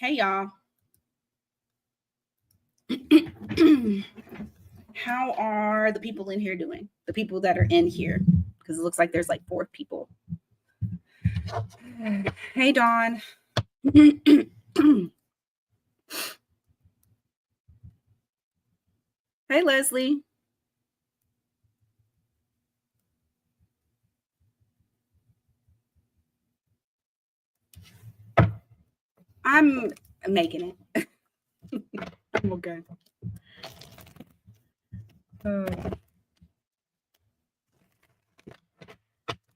Hey, y'all. How are the people in here doing? The people that are in here? Because it looks like there's like 4 people. Hey, Dawn. Hey, Leslie. I'm making it. I'm okay.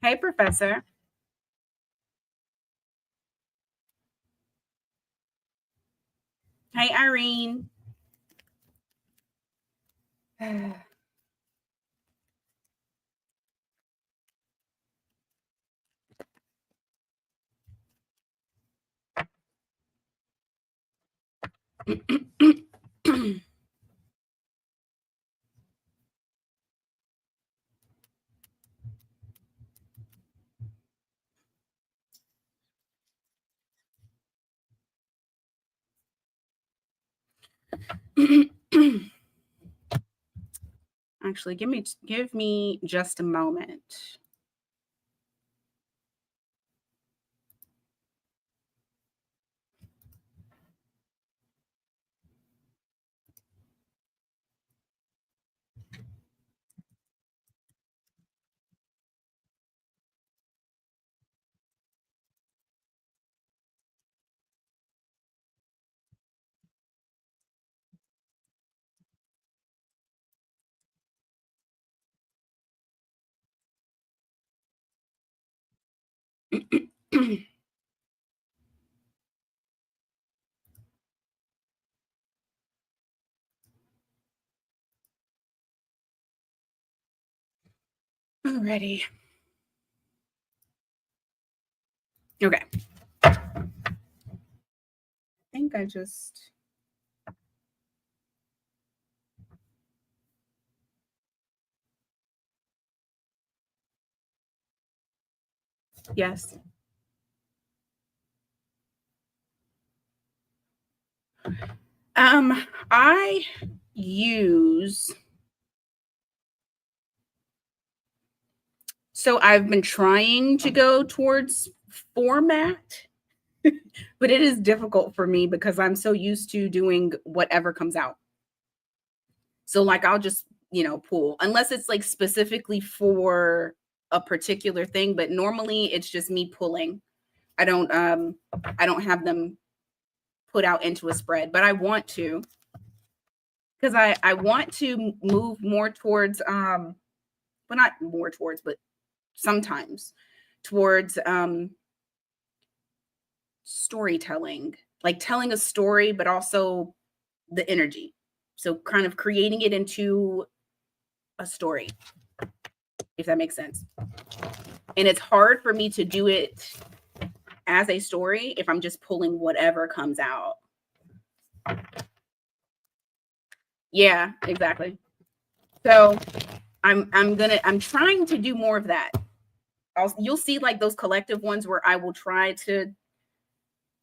Hey, Professor. Hey, Irene. Actually, give me just a moment. Alrighty. Okay. I think I just. Yes. I use. So I've been trying to go towards format, but it is difficult for me because I'm so used to doing whatever comes out. So like I'll just, pull unless it's like specifically for a particular thing, but normally it's just me pulling. I don't have them put out into a spread, but I want to because I want to move more towards well, not more towards, but sometimes towards storytelling, like telling a story, but also the energy. So kind of creating it into a story, if that makes sense. And it's hard for me to do it as a story if I'm just pulling whatever comes out. Yeah, exactly. So I'm trying to do more of that. You'll see like those collective ones where I will try to.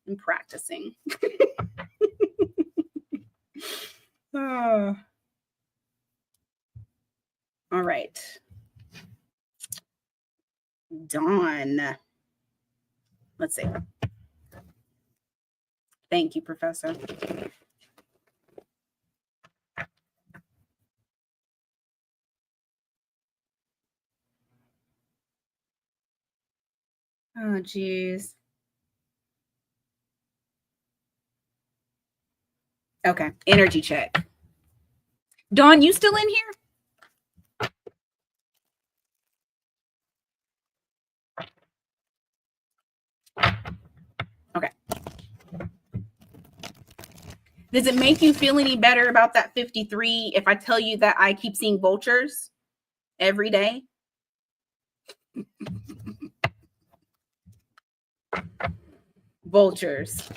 I'm practicing. Oh. All right. Dawn. Let's see. Thank you, Professor. Oh, geez. Okay. Energy check. Dawn, you still in here? Okay. Does it make you feel any better about that 53 if I tell you that I keep seeing vultures every day? Vultures.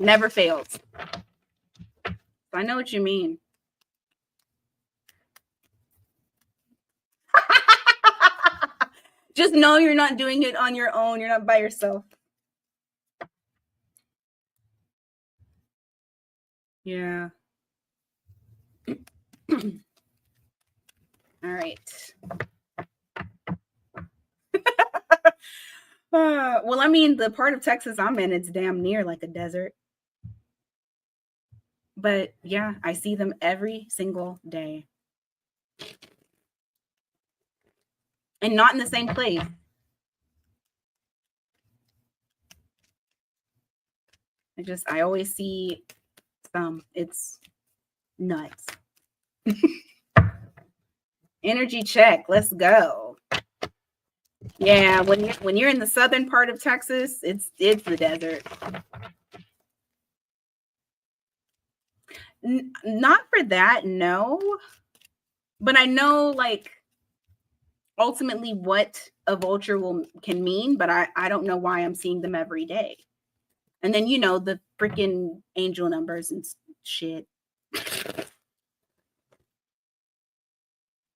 Never fails. I know what you mean. Just know you're not doing it on your own. You're not by yourself. Yeah. All right. Well, I mean, the part of Texas I'm in, it's damn near like a desert. But yeah, I see them every single day. And not in the same place. I always see some. It's nuts. Energy check. Let's go. Yeah, when you're in the southern part of Texas, it's the desert. Not for that, no. But I know like ultimately what a vulture can mean, but I don't know why I'm seeing them every day. And then the freaking angel numbers and shit.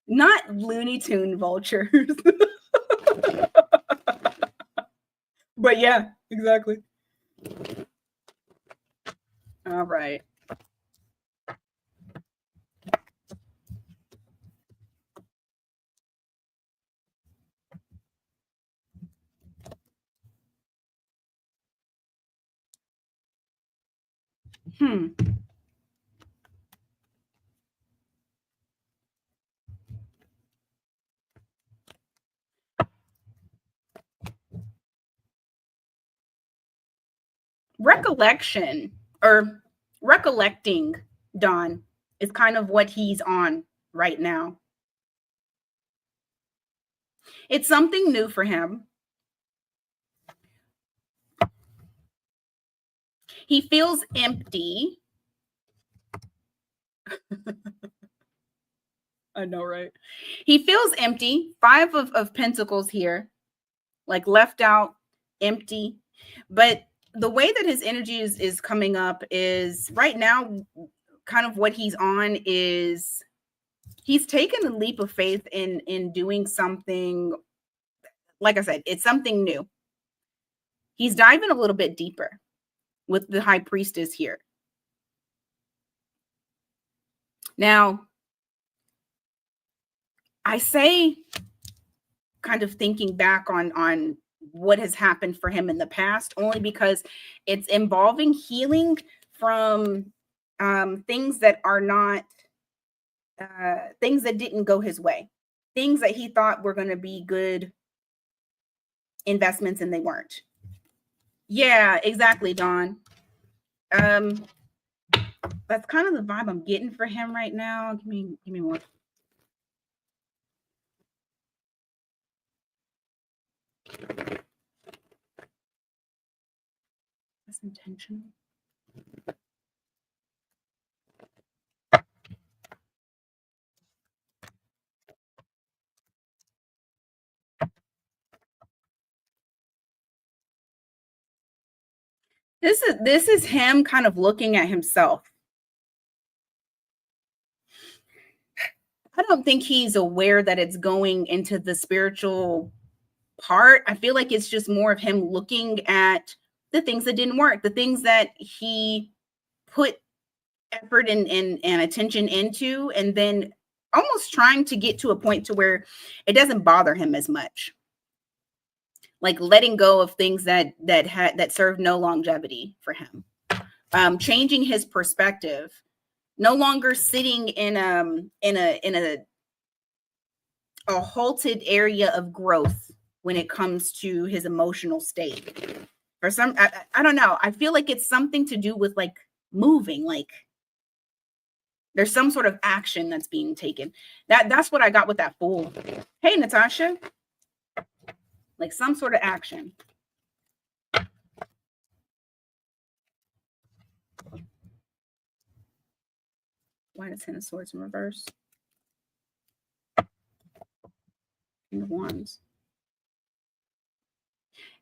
Not Looney Tune vultures. But yeah, exactly. All right. Hmm. Recollection or recollecting Don is kind of what he's on right now. It's something new for him. He feels empty. I know, right? He feels empty. Five of Pentacles here, like left out, empty. But the way that his energy is coming up is right now, kind of what he's on is he's taken a leap of faith in doing something. Like I said, it's something new. He's diving a little bit deeper with the High Priestess here. Now, I say kind of thinking back on what has happened for him in the past, only because it's involving healing from things that are not things that didn't go his way, things that he thought were going to be good investments and they weren't. Yeah, exactly, Dawn. That's kind of the vibe I'm getting for him right now. Give me one. That's intentional. This is him kind of looking at himself. I don't think he's aware that it's going into the spiritual part. I feel like it's just more of him looking at the things that didn't work, the things that he put effort and attention into, and then almost trying to get to a point to where it doesn't bother him as much. Like letting go of things that served no longevity for him. Changing his perspective, no longer sitting in a halted area of growth when it comes to his emotional state. For some, I don't know. I feel like it's something to do with like moving, like there's some sort of action that's being taken. That's what I got with that Fool. Hey, Natasha. Like some sort of action. Why the Ten of Swords in reverse? King of Wands.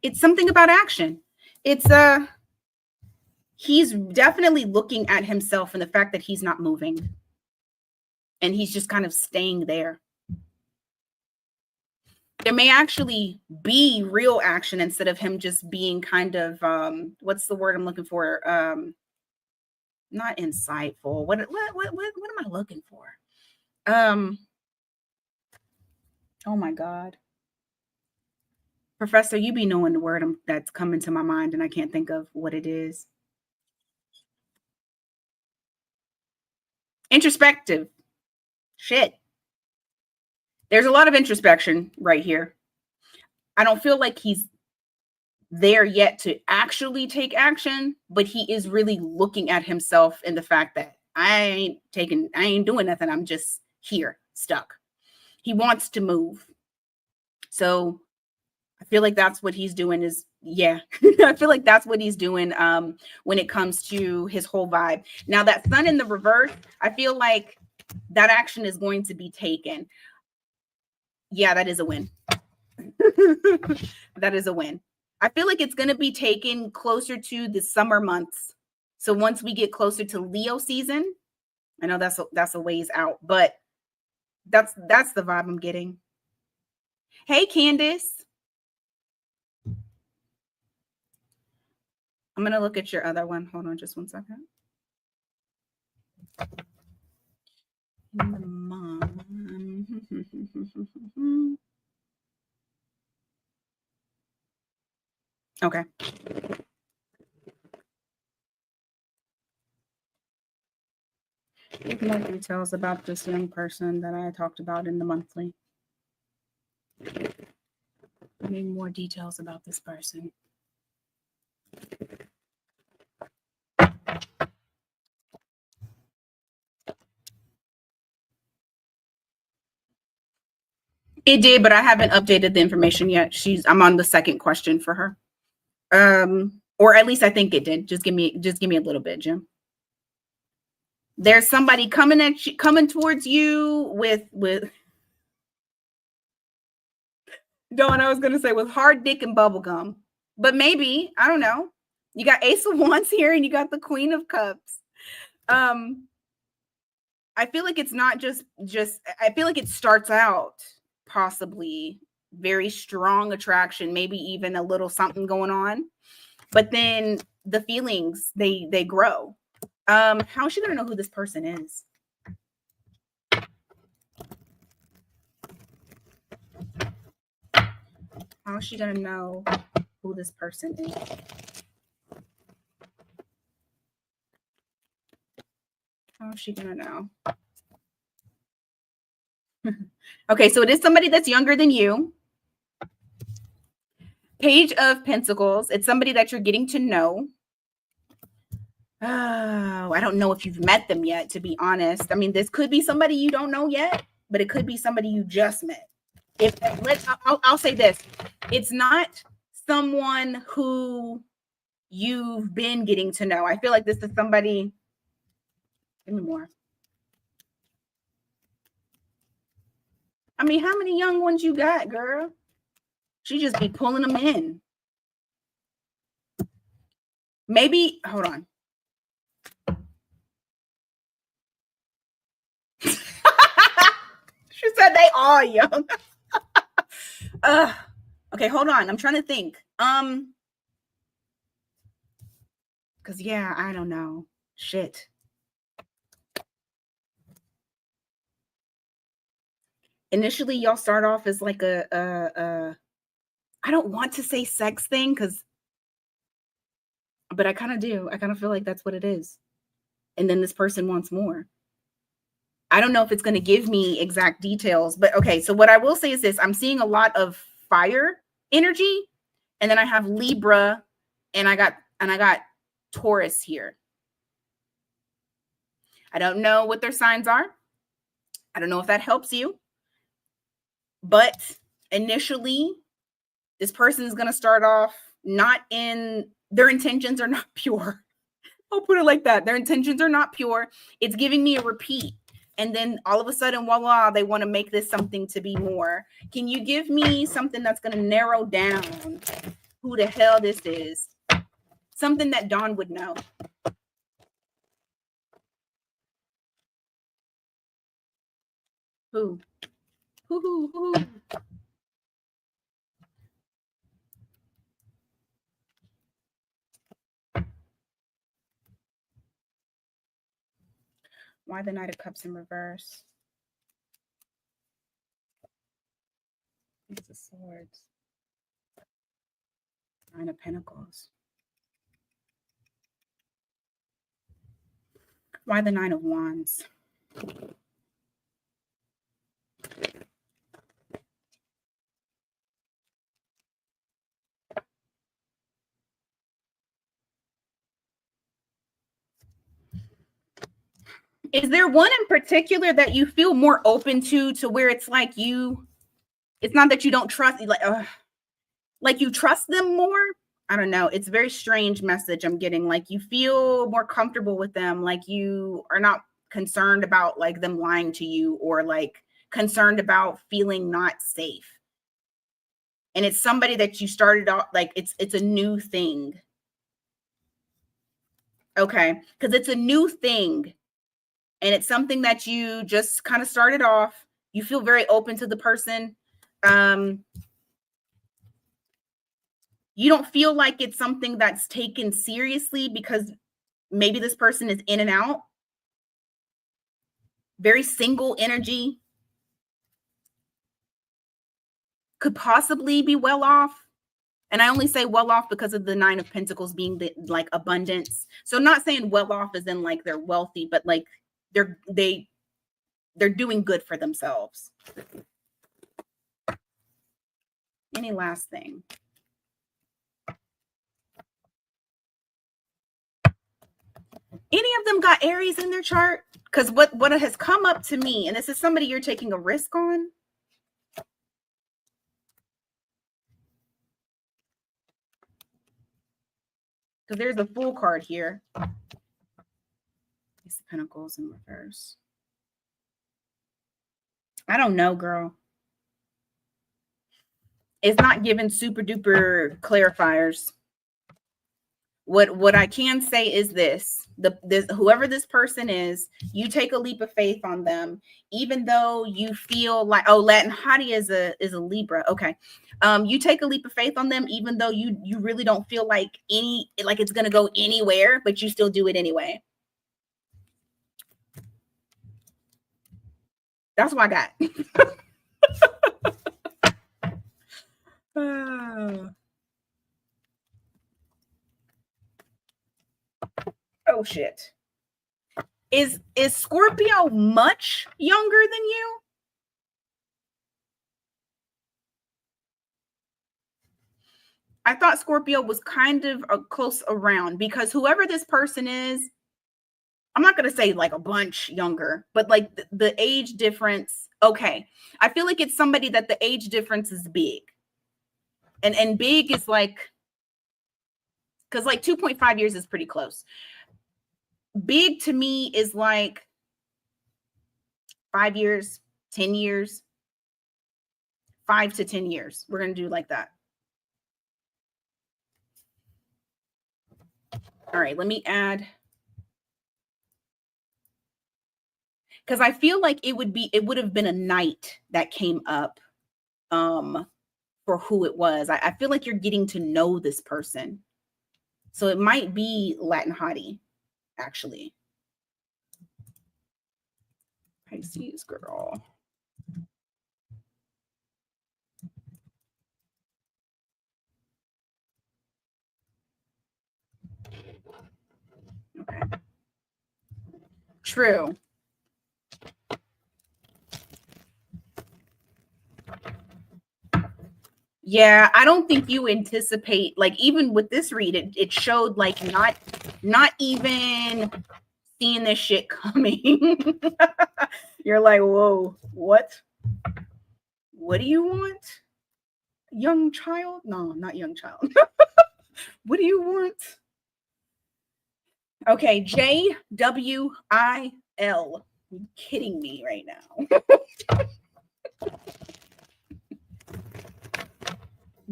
It's something about action. It's he's definitely looking at himself and the fact that he's not moving. And he's just kind of staying there. There may actually be real action instead of him just being kind of what's the word I'm looking for? not insightful. What am I looking for? Oh my God. Professor, you be knowing the word that's coming to my mind and I can't think of what it is. Introspective. Shit. There's a lot of introspection right here. I don't feel like he's there yet to actually take action, but he is really looking at himself and the fact that I ain't doing nothing. I'm just here, stuck. He wants to move. So I feel like that's what he's doing is, yeah, I feel like that's what he's doing when it comes to his whole vibe. Now that sun in the reverse, I feel like that action is going to be taken. Yeah, that is a win. That is a win. I feel like it's going to be taken closer to the summer months. So once we get closer to Leo season, I know that's a ways out, but that's the vibe I'm getting. Hey, Candace. I'm going to look at your other one. Hold on just one second. Okay. Give more details about this young person that I talked about in the monthly. I need more details about this person. It did, but I haven't updated the information yet. I'm on the second question for her. Or at least I think it did. Just give me a little bit, Jim. There's somebody coming towards you with Dawn, I was gonna say with hard dick and bubble gum. But maybe, I don't know. You got Ace of Wands here and you got the Queen of Cups. I feel like it's not just I feel like it starts out possibly very strong attraction, maybe even a little something going on. But then the feelings, they grow. How is she gonna know who this person is? How is she gonna know who this person is? How is she gonna know? Okay, so it is somebody that's younger than you. Page of Pentacles. It's somebody that you're getting to know. Oh, I don't know if you've met them yet, to be honest. I mean, this could be somebody you don't know yet, but it could be somebody you just met. I'll say this. It's not someone who you've been getting to know. I feel like this is somebody. Give me more. I mean, how many young ones you got, girl? She just be pulling them in. Maybe, hold on. She said they all young. Okay, hold on. I'm trying to think. Because, yeah, I don't know. Shit. Initially, y'all start off as like I don't want to say sex thing but I kind of do. I kind of feel like that's what it is. And then this person wants more. I don't know if it's going to give me exact details, but okay. So what I will say is this: I'm seeing a lot of fire energy, and then I have Libra, and I got Taurus here. I don't know what their signs are. I don't know if that helps you, but initially, this person is going to start off not in their intentions are not pure. I'll put it like that. Their intentions are not pure. It's giving me a repeat. And then all of a sudden, voila, they want to make this something to be more. Can you give me something that's going to narrow down who the hell this is? Something that Dawn would know. Who? Who? Why the Knight of Cups in reverse? Ace of Swords. Nine of Pentacles. Why the Nine of Wands? Is there one in particular that you feel more open to where it's like it's not that you don't trust, like you trust them more? I don't know. It's a very strange message I'm getting. Like you feel more comfortable with them. Like you are not concerned about like them lying to you or like concerned about feeling not safe. And it's somebody that you started off, like it's a new thing. Okay. Because it's a new thing. And it's something that you just kind of started off. You feel very open to the person. You don't feel like it's something that's taken seriously because maybe this person is in and out. Very single energy. Could possibly be well off. And I only say well off because of the Nine of Pentacles being the like abundance. So I'm not saying well off as in like they're wealthy, but like they're doing good for themselves. Any last thing? Any of them got Aries in their chart? Because what has come up to me, and this is somebody you're taking a risk on. Because there's a Fool card here. Ace of Pentacles in reverse. I don't know, girl. It's not giving super duper clarifiers. What I can say is this: whoever this person is, you take a leap of faith on them, even though you feel like, oh, Latin Hottie is a Libra. Okay, you take a leap of faith on them, even though you really don't feel like it's gonna go anywhere, but you still do it anyway. That's what I got. Oh shit. Is Scorpio much younger than you? I thought Scorpio was kind of close around, because whoever this person is, I'm not going to say like a bunch younger, but like the age difference. Okay. I feel like it's somebody that the age difference is big. And big is like, because like 2.5 years is pretty close. Big to me is like 5 years, 10 years, 5 to 10 years. We're going to do like that. All right, let me add. Because I feel like it would have been a Knight that came up for who it was. I feel like you're getting to know this person. So it might be Latin Hottie, actually. Pisces girl. Okay. True. Yeah, I don't think you anticipate, like, even with this read, it showed like not even seeing this shit coming. You're like, whoa, what do you want? Young child? No, not young child. What do you want? Okay, JWIL. You're kidding me right now.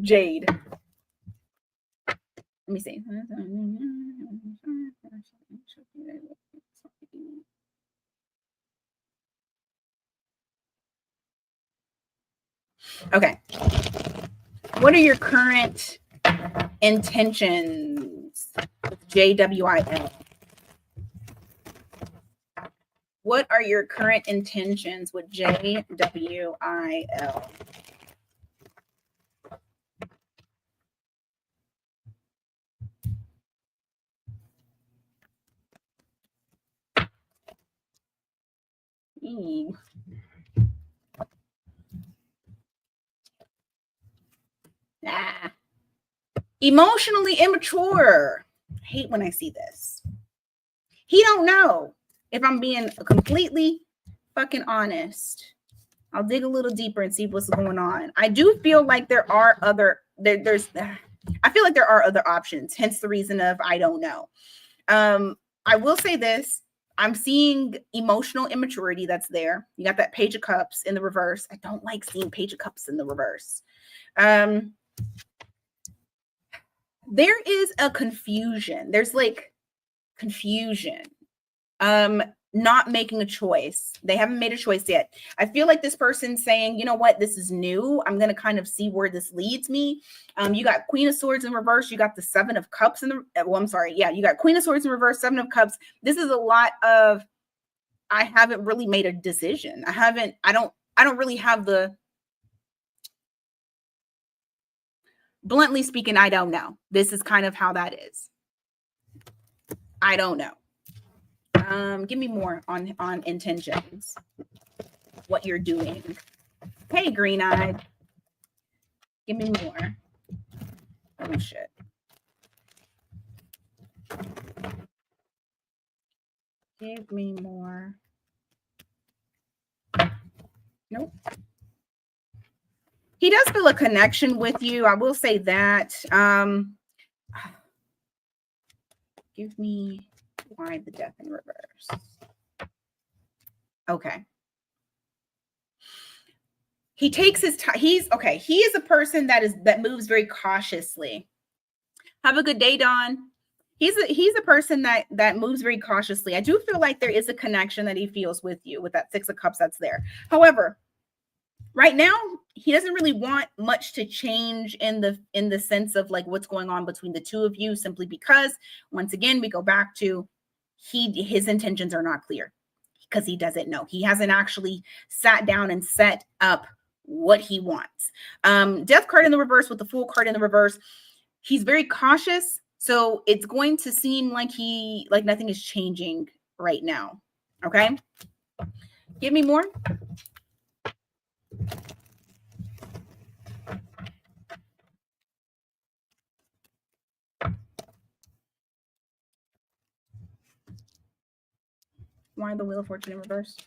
Jade. Let me see. Okay. What are your current intentions with JWIL? What are your current intentions with JWIL? Ah. Emotionally immature. I hate when I see this. He don't know. If I'm being completely fucking honest, I'll dig a little deeper and see what's going on. I do feel like there are other I feel like there are other options, hence the reason of I don't know. I will say this. I'm seeing emotional immaturity that's there. You got that Page of Cups in the reverse. I don't like seeing Page of Cups in the reverse. There is a confusion. There's like confusion. Not making a choice. They haven't made a choice yet. I feel like this person's saying, you know what, this is new. I'm going to kind of see where this leads me. You got Queen of Swords in reverse. You got the Seven of Cups in the, well, I'm sorry. Yeah, you got Queen of Swords in reverse, Seven of Cups. This is a lot of, I haven't really made a decision. I don't really have the, bluntly speaking, I don't know. This is kind of how that is. I don't know. Give me more on intentions. What you're doing. Hey, green-eyed. Give me more. Oh, shit. Give me more. Nope. He does feel a connection with you. I will say that. Give me why the Death in reverse. Okay. He takes his time. He is a person that moves very cautiously. Have a good day, Dawn. He's a person that moves very cautiously. I do feel like there is a connection that he feels with you with that Six of Cups that's there. However, right now he doesn't really want much to change in the sense of like what's going on between the two of you, simply because once again we go back to his intentions are not clear because he doesn't know. He hasn't actually sat down and set up what he wants. Death card in the reverse with the Fool card in the reverse. He's very cautious, so it's going to seem like nothing is changing right now. Okay, give me more. Why the Wheel of Fortune in reverse?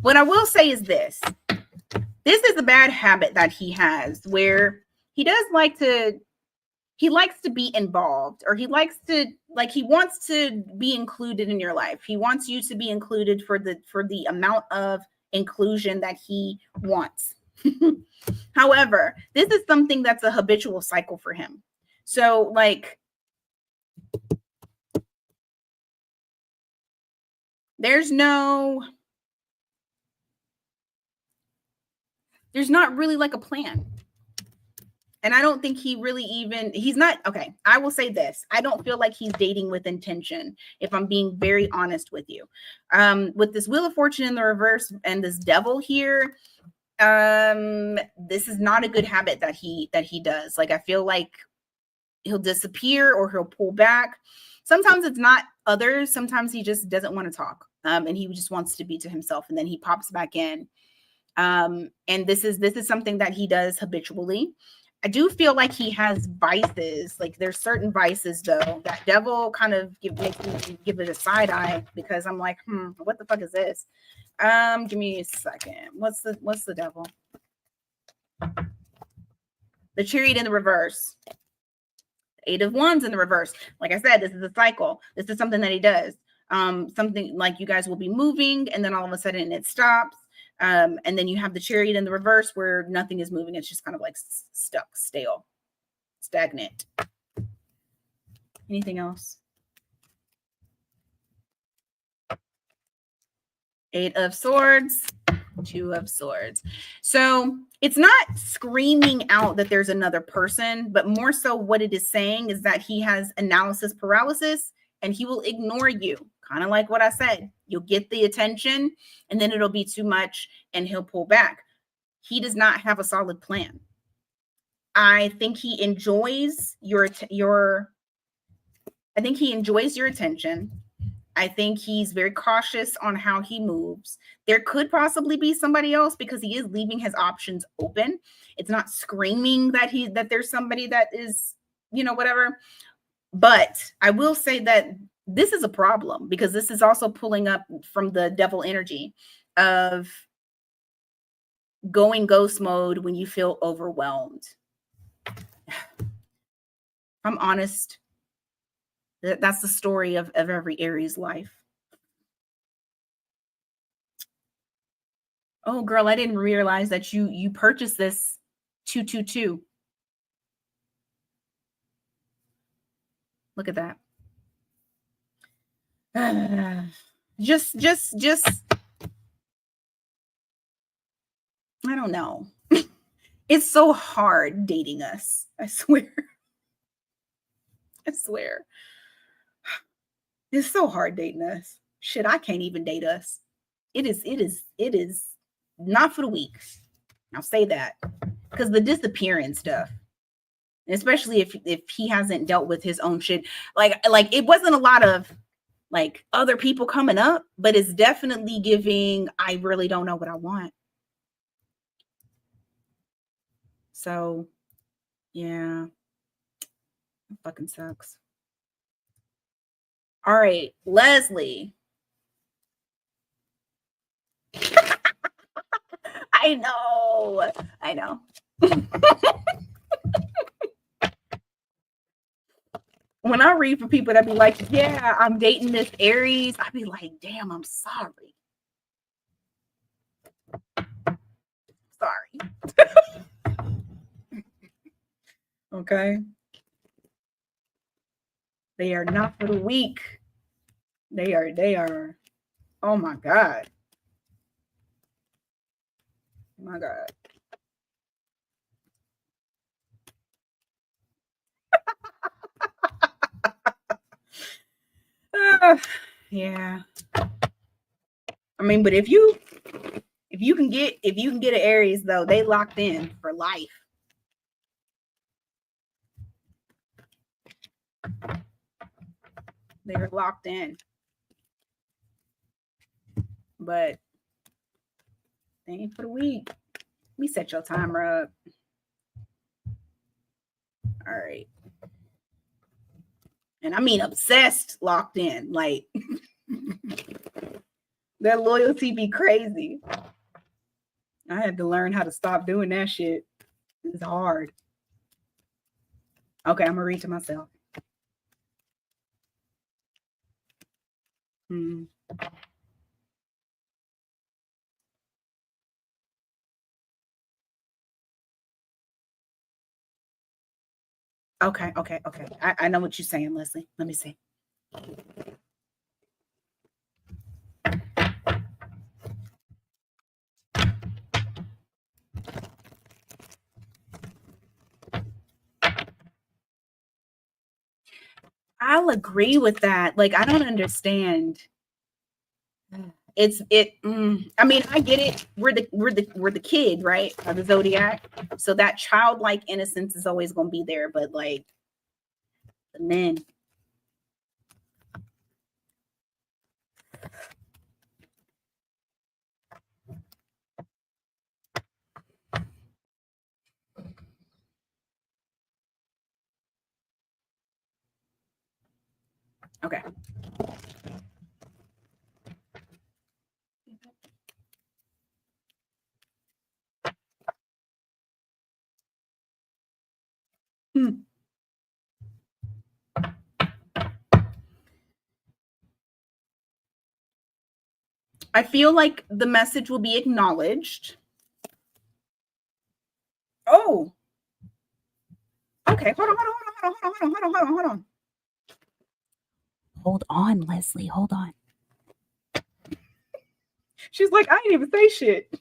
What I will say is this. This is a bad habit that he has where he likes to be involved, or he wants to be included in your life. He wants you to be included for the amount of inclusion that he wants. However, this is something that's a habitual cycle for him. So like, there's not really like a plan. And I don't think he's not, okay, I will say this. I don't feel like he's dating with intention, if I'm being very honest with you. With this Wheel of Fortune in the reverse and this Devil here, this is not a good habit that he does. Like, I feel like he'll disappear or he'll pull back. Sometimes it's not others. Sometimes he just doesn't want to talk. And he just wants to be to himself, and then he pops back in. And this is something that he does habitually. I do feel like he has vices. Like, there's certain vices though. That Devil kind of makes me give it a side eye, because I'm like, what the fuck is this? Give me a second. What's the Devil? The Chariot in the reverse. Eight of Wands in the reverse. Like I said, this is a cycle. This is something that he does. Something like you guys will be moving, and then all of a sudden it stops. And then you have the Chariot in the reverse where nothing is moving. It's just kind of like stuck, stale, stagnant. Anything else? Eight of Swords, Two of Swords. So it's not screaming out that there's another person, but more so what it is saying is that he has analysis paralysis and he will ignore you. Kind of like what I said. You'll get the attention and then it'll be too much and he'll pull back. He does not have a solid plan. I think he enjoys your attention. I think he's very cautious on how he moves. There could possibly be somebody else because he is leaving his options open. It's not screaming that there's somebody that is, whatever. But I will say that this is a problem because this is also pulling up from the devil energy of going ghost mode when you feel overwhelmed. I'm honest. That's the story of every Aries life. Oh, girl, I didn't realize that you purchased this 222. Look at that. Just I don't know. It's so hard dating us. I swear. I swear. It's so hard dating us. Shit, I can't even date us. It is not for the weak. I'll say that. Because the disappearing stuff. Especially if he hasn't dealt with his own shit. Like it wasn't a lot of like other people coming up, but it's definitely giving, I really don't know what I want. So yeah. It fucking sucks. All right, Leslie. I know. When I read for people that be like, yeah, I'm dating this Aries, I be like, damn, I'm sorry. Okay. They are not for the weak. They are. Oh my God. My God. Yeah. I mean, but if you can get an Aries though, they locked in for life. They're locked in. But they ain't for the week. Let me set your timer up. All right. And I mean obsessed, locked in. Like that loyalty be crazy. I had to learn how to stop doing that shit. It's hard. Okay, I'm gonna read to myself. Okay. I know what you're saying, Leslie. Let me see. I'll agree with that. Like, I don't understand. I mean, I get it. We're the kid, right? Of the zodiac. So that childlike innocence is always gonna be there, but like the men. Okay. I feel like the message will be acknowledged. Oh. Okay, hold on. Hold on, Leslie. Hold on. She's like, I didn't even say shit.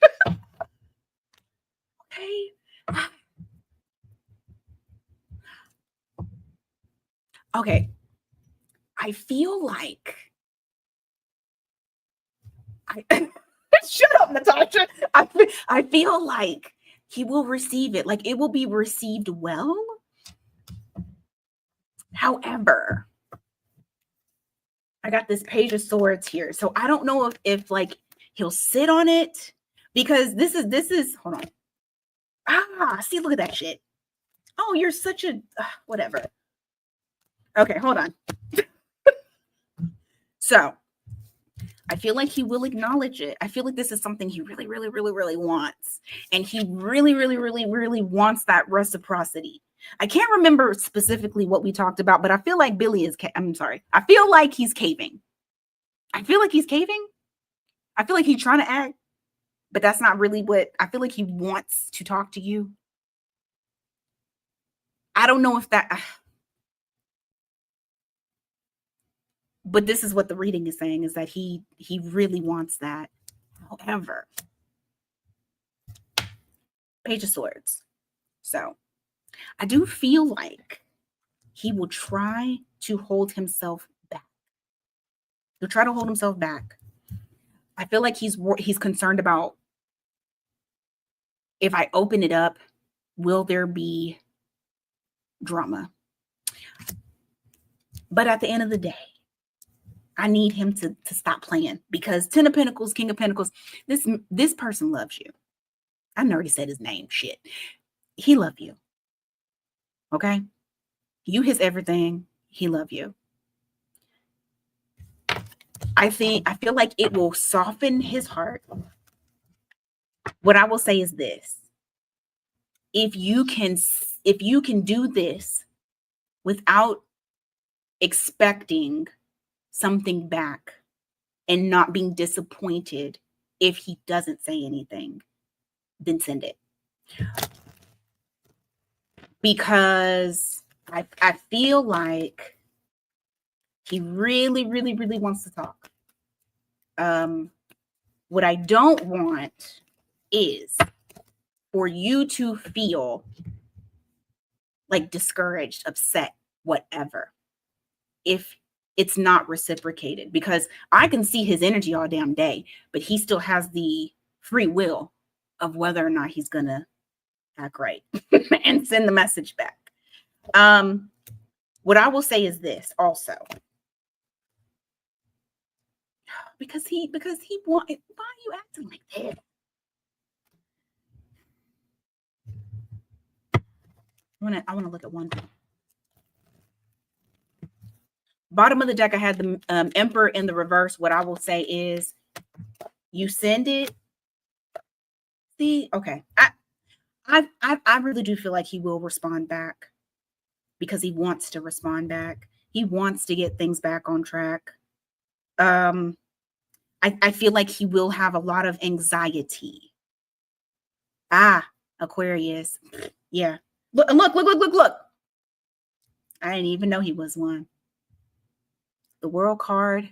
Okay. Okay. I feel like shut up, Natasha. I feel like he will receive it. Like it will be received well. However, I got this Page of Swords here. So I don't know if like he'll sit on it, because this is hold on. See, look at that shit. Oh, you're such a whatever. Okay, hold on. So I feel like he will acknowledge it. I feel like this is something he really, really, really, really wants. And he really, really, really, really wants that reciprocity. I can't remember specifically what we talked about, but I feel like Billy is, I'm sorry. I feel like he's caving. I feel like he's caving. I feel like he's trying to act, but that's not really what, I feel like he wants to talk to you. I don't know if that, but this is what the reading is saying, is that he really wants that. However, Page of Swords. So I do feel like he will try to hold himself back. He'll try to hold himself back. I feel like he's concerned about, if I open it up, will there be drama? But at the end of the day, I need him to stop playing, because 10 of Pentacles, King of Pentacles, this person loves you. I already said his name. Shit. He loves you. Okay? You his everything. He loves you. I feel like it will soften his heart. What I will say is this. If you can do this without expecting something back and not being disappointed if he doesn't say anything, then send it. Because I feel like he really, really, really wants to talk. What I don't want is for you to feel like discouraged, upset, whatever, if it's not reciprocated, because I can see his energy all damn day, but he still has the free will of whether or not he's gonna act right and send the message back. What I will say is this also, because he why are you acting like that? I want to look at one thing. Bottom of the deck, I had the Emperor in the reverse. What I will say is, you send it. See, okay. I really do feel like he will respond back, because he wants to respond back. He wants to get things back on track. I feel like he will have a lot of anxiety. Aquarius. Yeah. Look. I didn't even know he was one. The World card,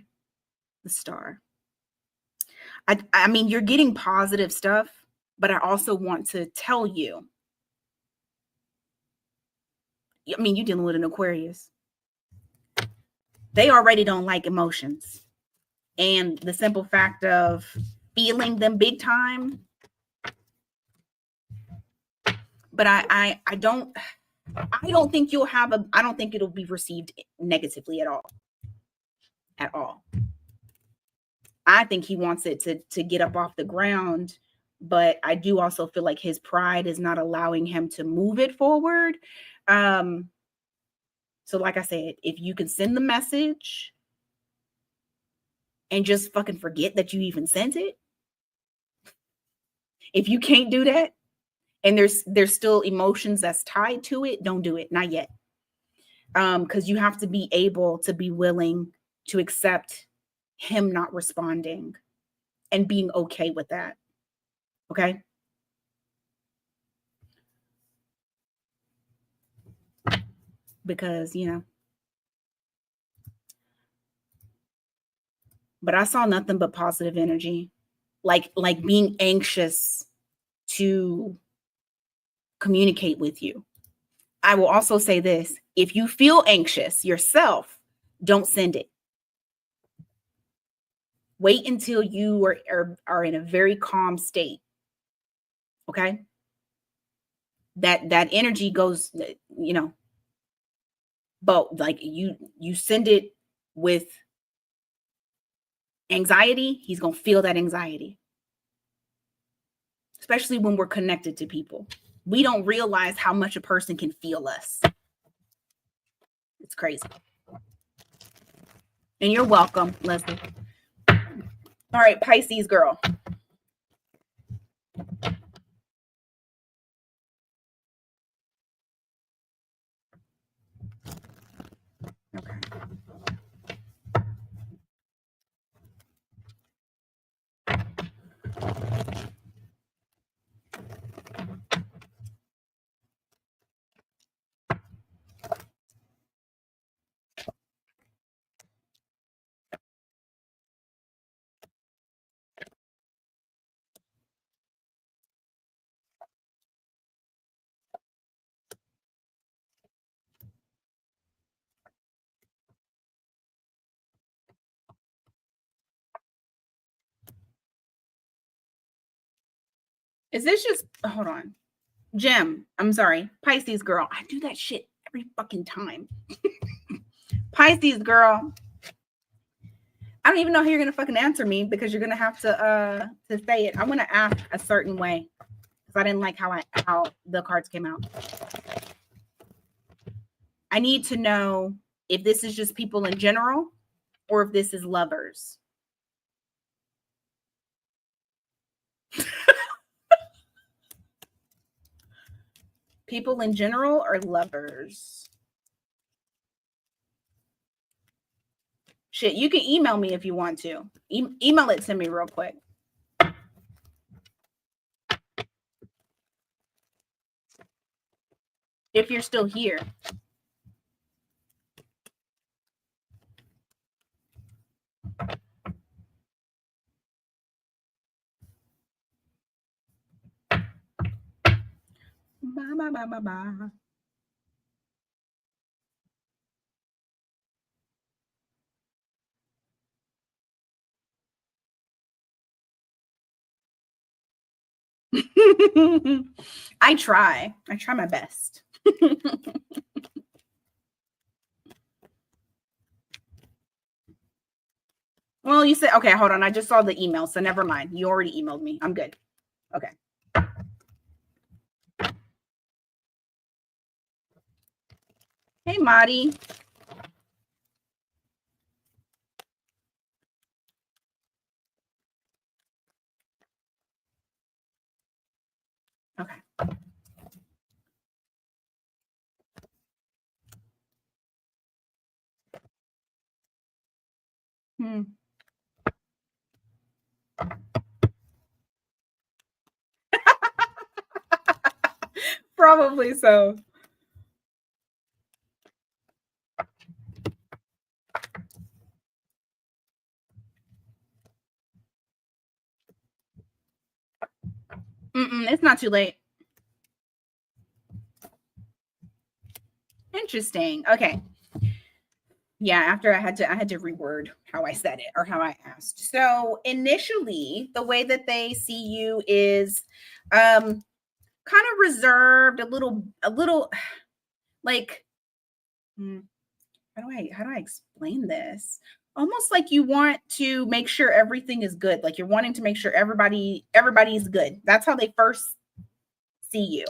the Star. I mean, you're getting positive stuff, but I also want to tell you, I mean, you're dealing with an Aquarius. They already don't like emotions. And the simple fact of feeling them big time. But I don't think you'll have I don't think it'll be received negatively at all. At all. I think he wants it to get up off the ground, but I do also feel like his pride is not allowing him to move it forward. So like I said, if you can send the message and just fucking forget that you even sent it. If you can't do that, and there's still emotions that's tied to it, don't do it. Not yet. Because you have to be able to be willing to accept him not responding and being okay with that. Okay? Because, but I saw nothing but positive energy. Like being anxious to communicate with you. I will also say this. If you feel anxious yourself, don't send it. Wait until you are in a very calm state. Okay. That energy goes, but like you send it with anxiety, he's going to feel that anxiety. Especially when we're connected to people. We don't realize how much a person can feel us. It's crazy. And you're welcome, Leslie. All right, Pisces girl. Okay. Is this just, hold on. Jim, I'm sorry. Pisces girl. I do that shit every fucking time. Pisces girl. I don't even know how you're gonna fucking answer me because you're gonna have to say it. I'm gonna ask a certain way because I didn't like how the cards came out. I need to know if this is just people in general or if this is lovers. People in general or lovers? Shit, you can email me if you want to. Email it to me real quick. If you're still here. Bye, bye, bye, bye, bye. I try my best. Well, you said, okay, hold on. I just saw the email, so never mind. You already emailed me. I'm good. Okay. Hey, Madi. Okay. Probably so. It's not too late. Interesting. Okay. Yeah, after I had to reword how I said it or how I asked. So initially, the way that they see you is kind of reserved, a little like how do I explain this? Almost like you want to make sure everything is good. Like you're wanting to make sure everybody's good. That's how they first see you,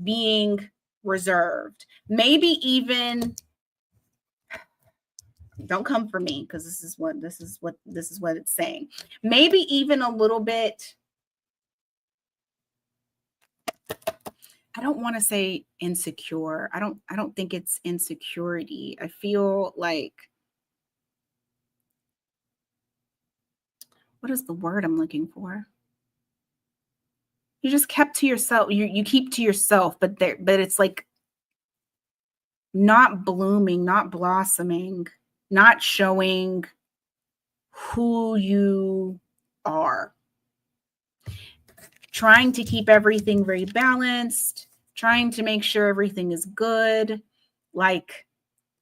being reserved. Maybe even don't come for me because this is what it's saying. Maybe even a little bit. I don't want to say insecure. I don't think it's insecurity. I feel like, what is the word I'm looking for? You just kept to yourself. You keep to yourself, but it's like not blooming, not blossoming, not showing who you are. Trying to keep everything very balanced, trying to make sure everything is good, like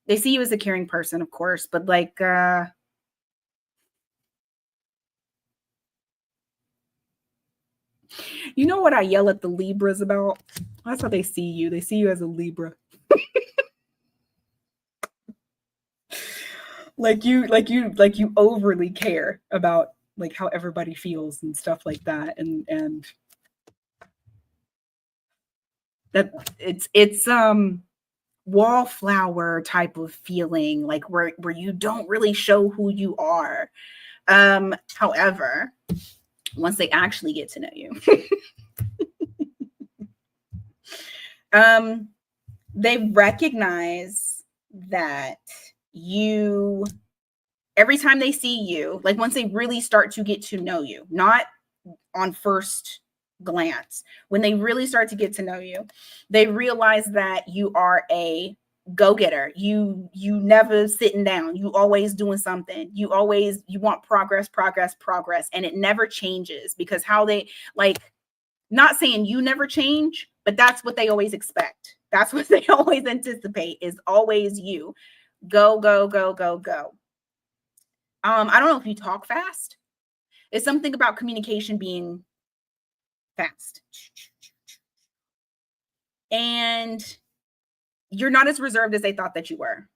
They see you as a caring person, of course, but like, you know what I yell at the Libras about? That's how they see you. They see you as a Libra. like you overly care about like how everybody feels and stuff like that. And that it's wallflower type of feeling, like where you don't really show who you are. However, once they actually get to know you, they recognize that you, every time they see you, like once they really start to get to know you, not on first glance, when they really start to get to know you, they realize that you are a go-getter. You never sitting down. You always doing something. You want progress, and it never changes, because how they, like, not saying you never change, but that's what they always expect. That's what they always anticipate, is always you. Go, go, go, go, go. I don't know if you talk fast. It's something about communication being fast. And you're not as reserved as they thought that you were.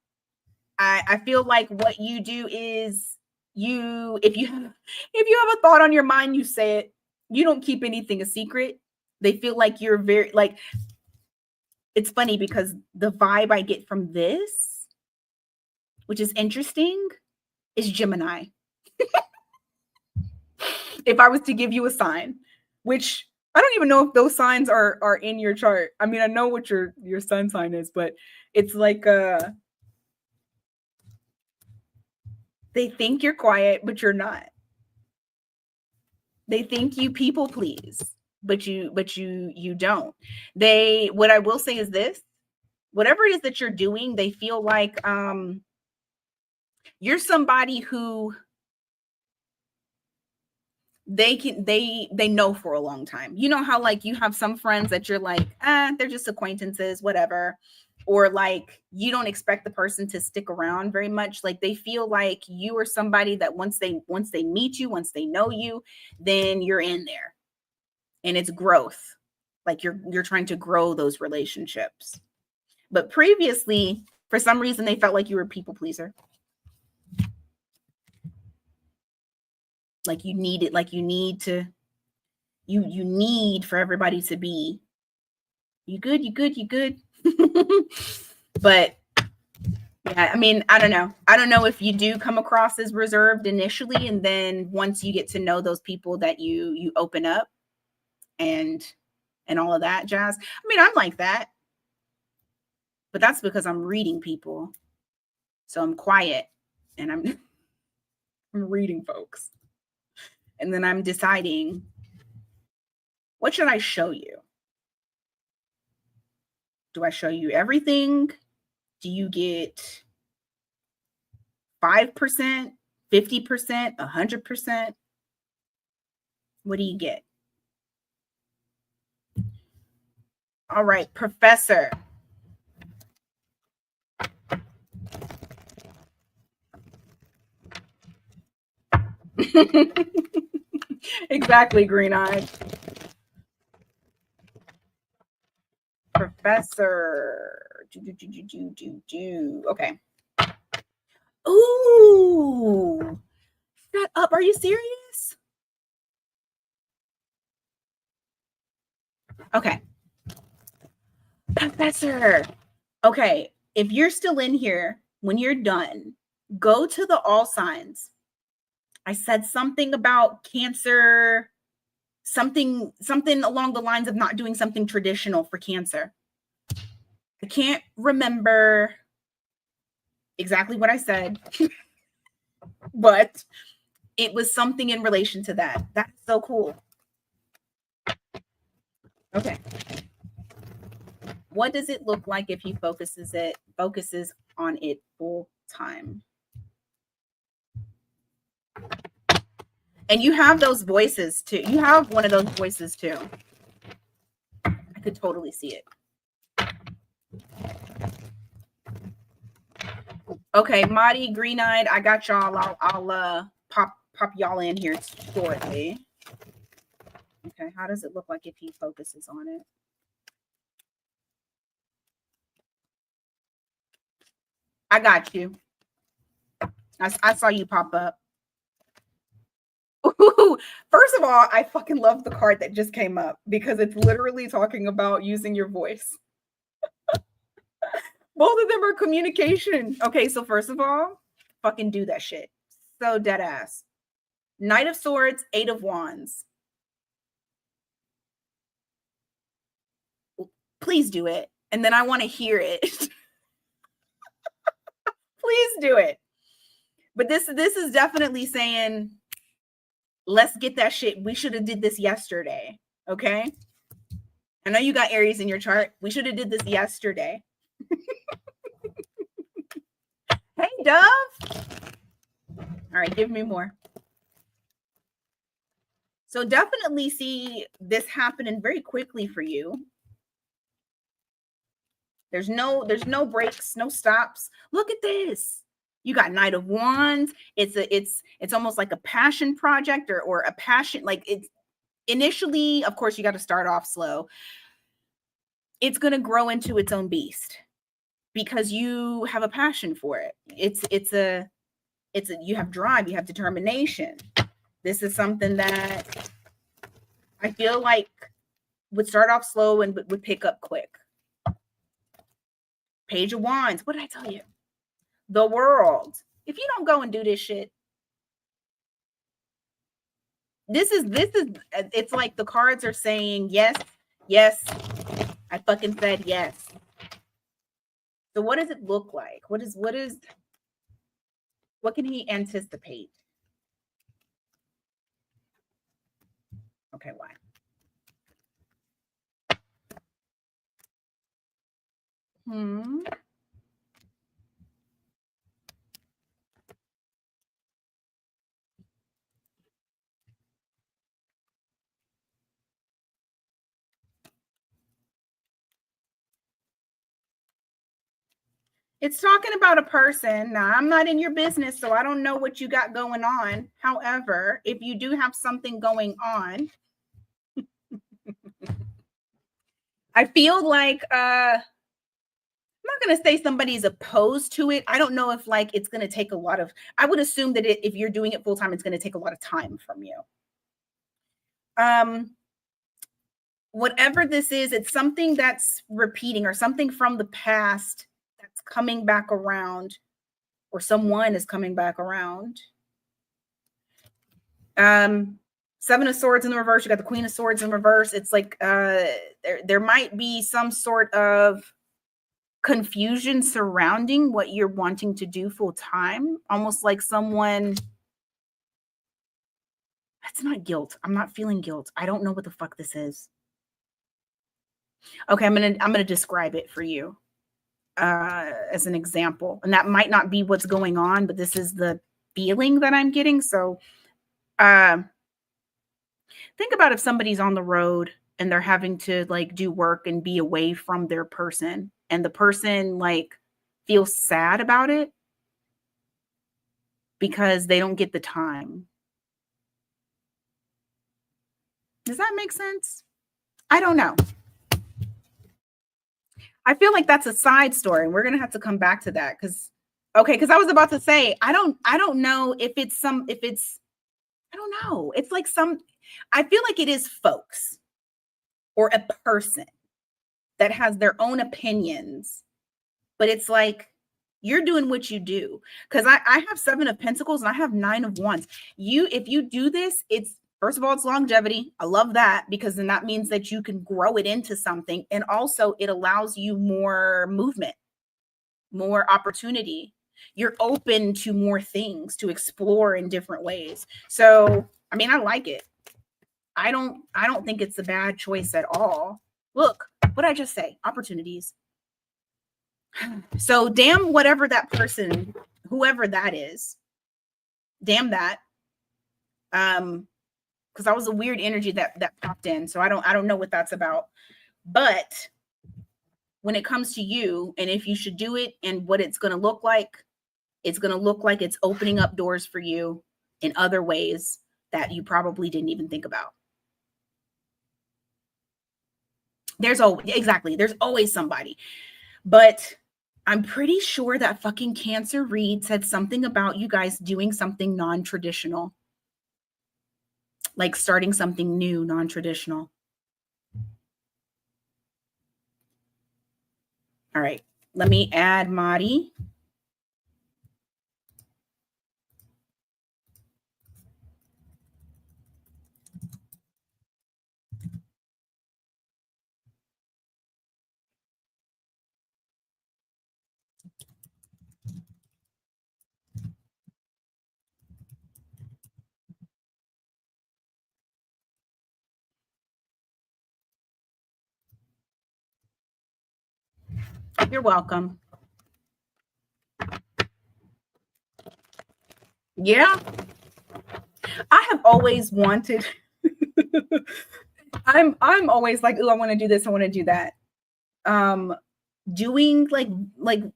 I feel like what you do is if you have a thought on your mind, you say it. You don't keep anything a secret. They feel like you're very, like, it's funny because the vibe I get from this, which is interesting, is Gemini. If I was to give you a sign, which I don't even know if those signs are in your chart. I mean, I know what your sun sign is, but it's like they think you're quiet, but you're not. They think you people please, but you don't. What I will say is this: whatever it is that you're doing, they feel like you're somebody who they know for a long time. You know how, like, you have some friends that you're like, they're just acquaintances, whatever. Or like, you don't expect the person to stick around very much. Like, they feel like you are somebody that once they meet you, once they know you, then you're in there. And it's growth. Like, you're trying to grow those relationships. But previously, for some reason, they felt like you were a people pleaser. Like, you need for everybody to be, you good. But yeah, I mean, I don't know if you do come across as reserved initially, and then once you get to know those people, that you open up and all of that jazz. I mean, I'm like that, but that's because I'm reading people. So I'm quiet and I'm reading folks. And then I'm deciding, what should I show you? Do I show you everything? Do you get 5%, 50%, 100%? What do you get? All right, Professor. Exactly, green-eyed. Professor. Okay. Ooh. Shut up. Are you serious? Okay. Professor. Okay. If you're still in here, when you're done, go to the all signs. I said something about Cancer, something along the lines of not doing something traditional for Cancer. I can't remember exactly what I said, but it was something in relation to that. That's so cool. Okay. What does it look like if he focuses on it full time? And you have those voices too. You have one of those voices too. I could totally see it. Okay, Madi, Green-Eyed, I got y'all. I'll pop y'all in here shortly. Okay, how does it look like if he focuses on it? I got you. I saw you pop up. Ooh, first of all, I fucking love the card that just came up because it's literally talking about using your voice. Both of them are communication. Okay, so first of all, fucking do that shit. So dead ass. Knight of Swords, Eight of Wands. Please do it. And then I want to hear it. Please do it. But this is definitely saying, let's get that shit. We should have did this yesterday. Okay. I know you got Aries in your chart. We should have did this yesterday. Hey, Dove. All right, give me more. So definitely see this happening very quickly for you. There's no breaks, no stops. Look at this. You got Knight of Wands. It's almost like a passion project or a passion. Like it's initially, of course, you got to start off slow. It's going to grow into its own beast because you have a passion for it. You have drive, you have determination. This is something that I feel like would start off slow and would pick up quick. Page of Wands. What did I tell you? The World. If you don't go and do this shit, this is it's like the cards are saying yes, yes. I fucking said yes. So what does it look like? What can he anticipate? Okay, why? It's talking about a person. Now, I'm not in your business, so I don't know what you got going on. However, if you do have something going on, I feel like I'm not going to say somebody's opposed to it. I don't know if like it's going to take a lot of, I would assume that if you're doing it full time, it's going to take a lot of time from you. Whatever this is, it's something that's repeating or something from the past that's coming back around, or someone is coming back around. Seven of Swords in the reverse. You got the Queen of Swords in reverse. It's like there might be some sort of confusion surrounding what you're wanting to do full time. Almost like someone. That's not guilt. I'm not feeling guilt. I don't know what the fuck this is. Okay, I'm gonna describe it for you as an example, and that might not be what's going on, but this is the feeling that I'm getting. So think about if somebody's on the road and they're having to like do work and be away from their person, and the person like feels sad about it because they don't get the time. Does that make sense? I don't know. I feel like that's a side story, and we're gonna have to come back to that because I was about to say I don't know if it's I don't know. It's like I feel like it is folks or a person that has their own opinions, but it's like you're doing what you do. Because I have Seven of Pentacles and I have Nine of Wands. If you do this, it's first of all, it's longevity. I love that because then that means that you can grow it into something. And also it allows you more movement, more opportunity. You're open to more things to explore in different ways. So, I mean, I like it. I don't think it's a bad choice at all. Look, what did I just say? Opportunities. So damn whatever that person, whoever that is, damn that. Because that was a weird energy that popped in. So I don't know what that's about. But when it comes to you and if you should do it and what it's going to look like, It's going to look like it's opening up doors for you in other ways that you probably didn't even think about. There's always somebody. But I'm pretty sure that fucking Cancer read said something about you guys doing something non-traditional. Like starting something new, non-traditional. All right. Let me add Madi. You're welcome. Yeah. I have always wanted I'm always like, oh, I want to do this, I want to do that. Doing like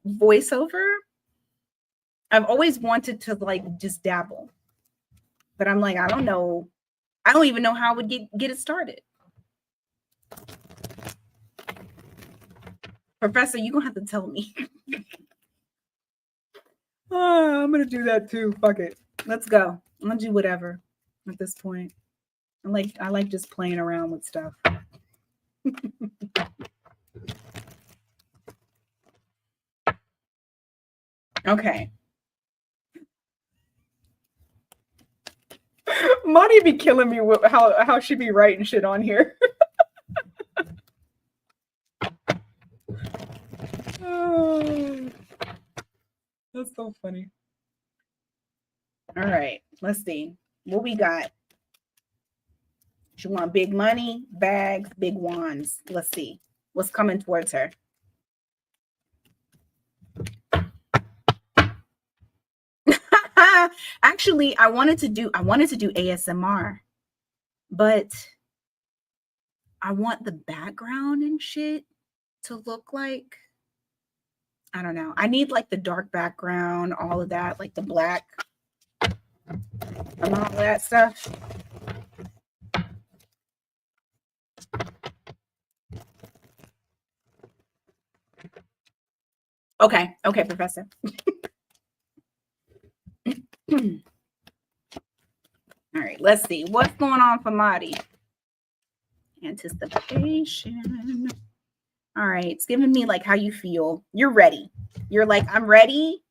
voiceover, I've always wanted to like just dabble. But I'm like, I don't know. I don't even know how I would get it started. Professor, you're gonna have to tell me. I'm gonna do that too. Fuck it. Let's go. I'm gonna do whatever at this point. I like just playing around with stuff. Okay. Monty be killing me with how she be writing shit on here. Oh, that's so funny. All right, let's see what we got. She want big money, bags, big wands. Let's see what's coming towards her. Actually, I wanted to do ASMR, but I want the background and shit to look like, I don't know. I need like the dark background, all of that, like the black and all that stuff. Okay, Professor. All right, let's see what's going on for Madi. Anticipation. All right, it's giving me like how you feel. You're ready. You're like, I'm ready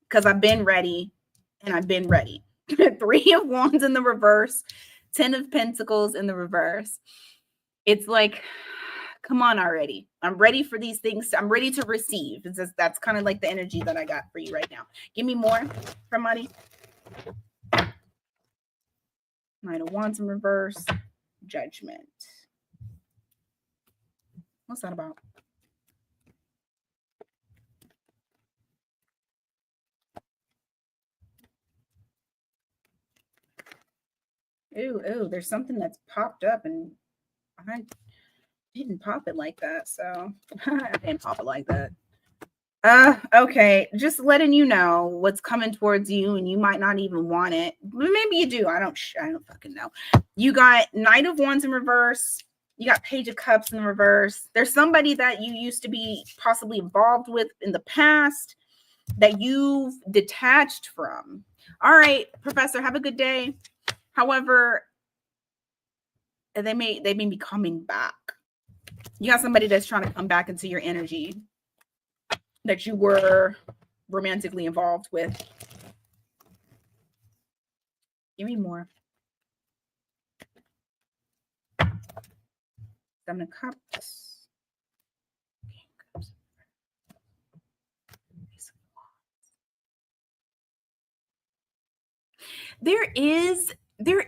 because I've been ready and I've been ready. 3 of Wands in the reverse, 10 of Pentacles in the reverse. It's like, come on already. I'm ready for these things. I'm ready to receive. It's just, that's kind of like the energy that I got for you right now. Give me more from Madi. Knight of Wands in reverse, Judgment. What's that about? Ooh, there's something that's popped up and I didn't pop it like that. So I didn't pop it like that. Okay. Just letting you know what's coming towards you and you might not even want it. Maybe you do. I don't fucking know. You got Knight of Wands in reverse. You got Page of Cups in reverse. There's somebody that you used to be possibly involved with in the past that you've detached from. All right, Professor, have a good day. However, they may be coming back. You got somebody that's trying to come back into your energy that you were romantically involved with. Give me more. 7 of Cups. There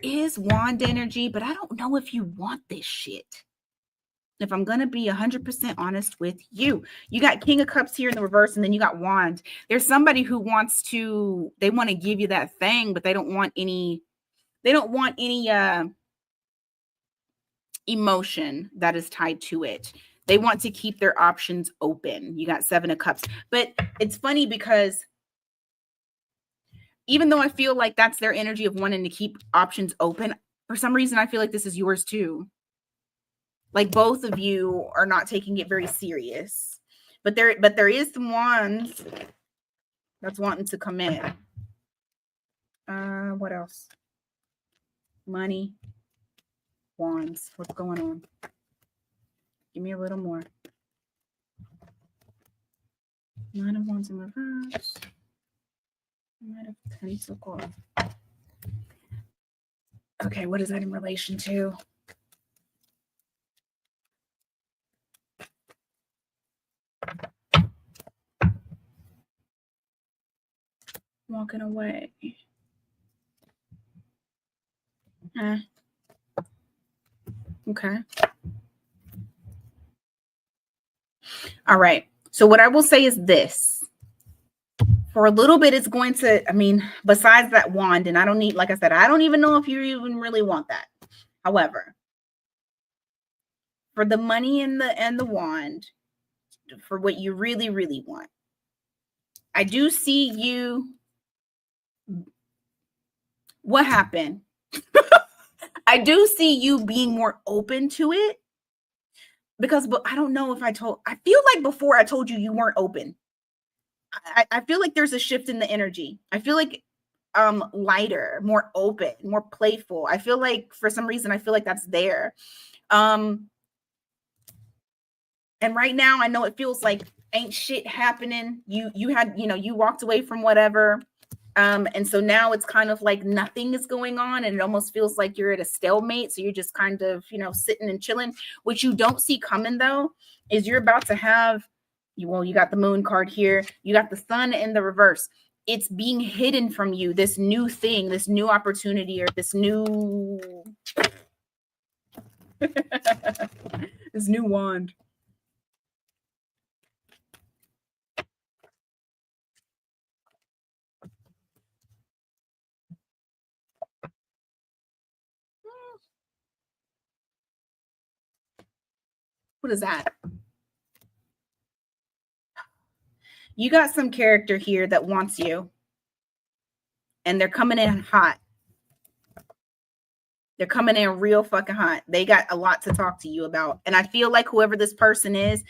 is wand energy, but I don't know if you want this shit. If I'm going to be 100% honest with you, you got King of Cups here in the reverse, and then you got Wand. There's somebody who they want to give you that thing, but they don't want any emotion that is tied to it. They want to keep their options open. You got 7 of Cups. But it's funny because even though I feel like that's their energy of wanting to keep options open, for some reason, I feel like this is yours too. Like both of you are not taking it very serious. But there is some wands that's wanting to come in. What else? Money, wands. What's going on? Give me a little more. Nine of Wands in reverse. Nine of Pentacles. Okay, what is that in relation to? Walking away. Okay. All right. So what I will say is this. For a little bit, it's going to, I mean, besides that wand, and I don't need, like I said, I don't even know if you even really want that. However, for the money and the wand, for what you really, really want, I do see you. What happened? I do see you being more open to it because, but I don't know if I feel like before I told you you weren't open. I feel like there's a shift in the energy. I feel like lighter, more open, more playful. I feel like for some reason I feel like that's there. And right now I know it feels like ain't shit happening. You had, you walked away from whatever. And so now it's kind of like nothing is going on and it almost feels like you're at a stalemate. So you're just kind of, sitting and chilling. What you don't see coming though, is you're about to have, you got the moon card here. You got the sun in the reverse. It's being hidden from you. This new thing, this new opportunity, or this new, this new wand. What is that? You got some character here that wants you. And they're coming in hot. They're coming in real fucking hot. They got a lot to talk to you about. And I feel like whoever this person is,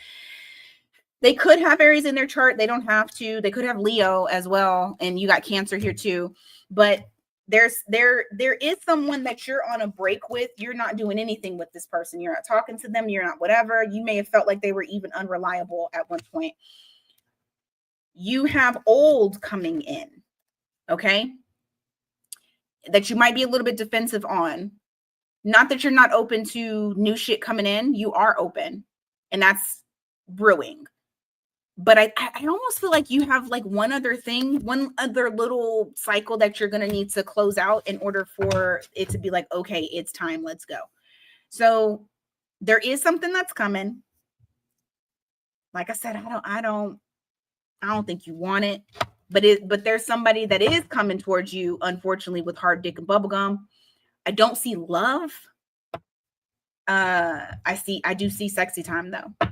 they could have Aries in their chart. They don't have to. They could have Leo as well. And you got Cancer here too. But there is someone that you're on a break with. You're not doing anything with this person. You're not talking to them. You're not whatever. You may have felt like they were even unreliable at one point. You have old coming in. Okay. That you might be a little bit defensive on. Not that you're not open to new shit coming in. You are open. And that's brewing. But I almost feel like you have like one other little cycle that you're going to need to close out in order for it to be like, okay, it's time. Let's go. So there is something that's coming. Like I said, I don't think you want it, but there's somebody that is coming towards you, unfortunately, with hard dick and bubblegum. I don't see love. I do see sexy time though.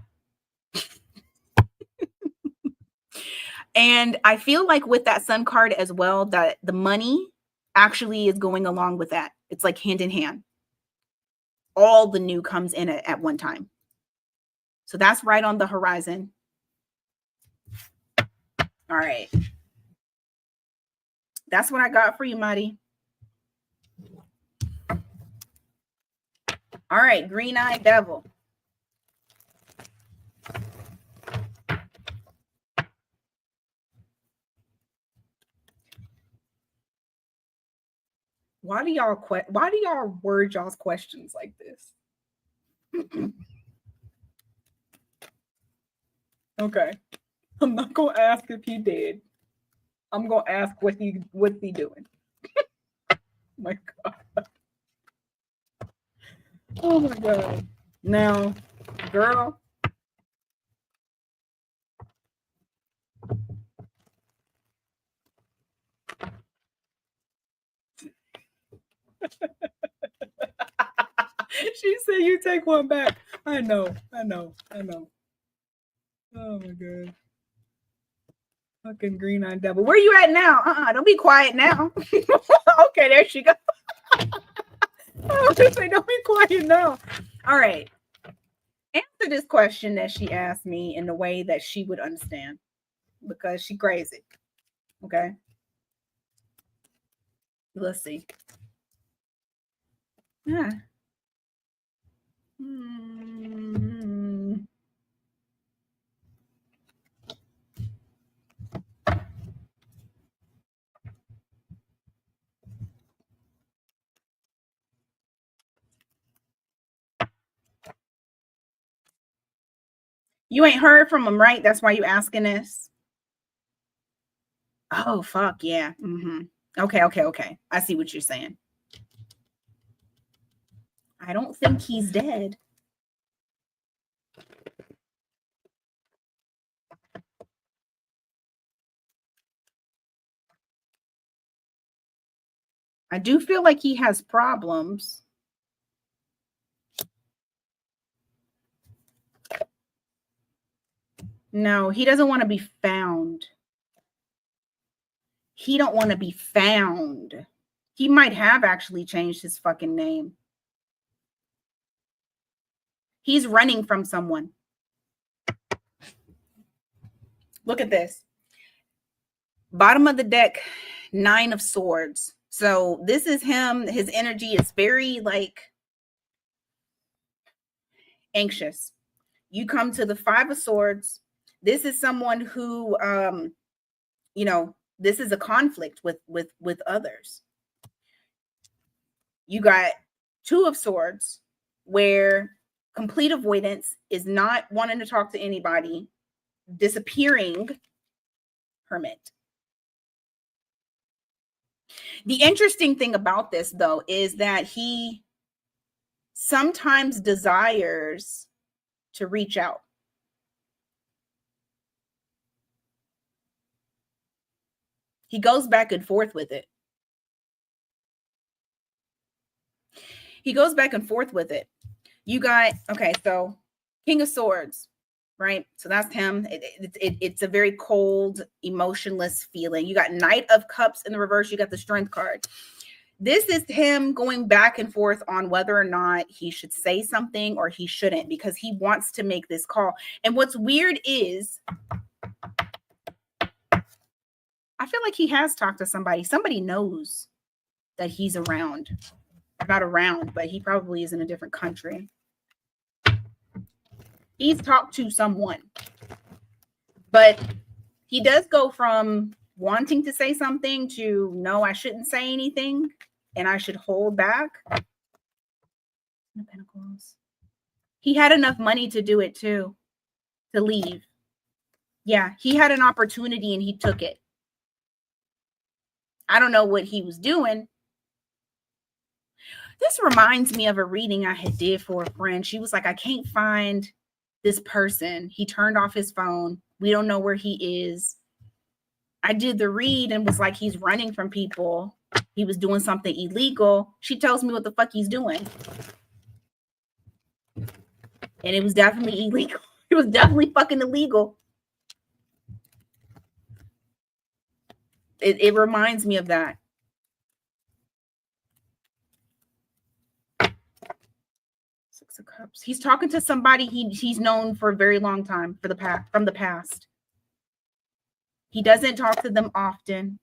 And I feel like with that sun card as well, that the money actually is going along with that. It's like hand in hand. All the new comes in at one time. So that's right on the horizon. All right. That's what I got for you, Madi. All right, green-eyed devil. Why do y'all word y'all's questions like this? Okay. I'm not gonna ask if he did. I'm gonna ask what's he doing. My God. Oh my God. Now, girl. She said you take one back. I know. Oh my God. Fucking green-eyed devil. Where you at now? Don't be quiet now. Okay, there she goes. Don't be quiet now. All right. Answer this question that she asked me in the way that she would understand, because she crazy. Okay. Let's see. Yeah. You ain't heard from him, right? That's why you asking this. Oh, fuck yeah. Okay. I see what you're saying. I don't think he's dead. I do feel like he has problems. No, he doesn't want to be found. He don't want to be found. He might have actually changed his fucking name. He's running from someone. Look at this. Bottom of the deck, 9 of Swords. So this is him. His energy is very like anxious. You come to the 5 of Swords. This is someone who, this is a conflict with others. You got 2 of Swords, where complete avoidance is not wanting to talk to anybody, disappearing, hermit. The interesting thing about this, though, is that he sometimes desires to reach out. He goes back and forth with it. You got, okay, so King of Swords, right? So that's him. It's a very cold, emotionless feeling. You got Knight of Cups in the reverse. You got the Strength card. This is him going back and forth on whether or not he should say something or he shouldn't, because he wants to make this call. And what's weird is I feel like he has talked to somebody. Somebody knows that he's around. Not around, but he probably is in a different country. He's talked to someone. But he does go from wanting to say something to, no, I shouldn't say anything and I should hold back. The Pentacles. He had enough money to do it too, to leave. Yeah, he had an opportunity and he took it. I don't know what he was doing. This reminds me of a reading I had did for a friend. She was like, I can't find this person. He turned off his phone. We don't know where he is. I did the read and was like, he's running from people. He was doing something illegal. She tells me what the fuck he's doing. And it was definitely illegal. It was definitely fucking illegal. It reminds me of that. Six of Cups. He's talking to somebody he's known for a very long time, from the past. He doesn't talk to them often.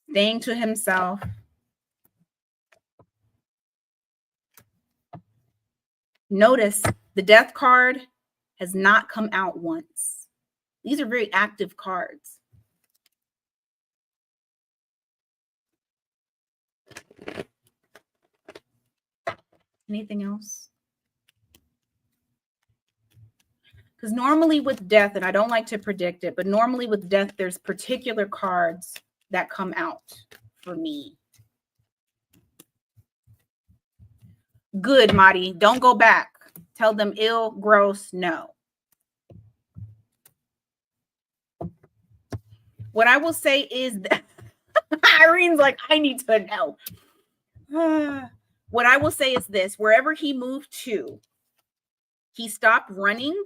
Staying to himself. Notice the Death card has not come out once. These are very active cards. Anything else? Because normally with Death, and I don't like to predict it, but normally with Death, there's particular cards that come out for me. Good, Madi. Don't go back. Tell them ill, gross, no. What I will say is that Irene's like, I need to know. What I will say is this: wherever he moved to, he stopped running.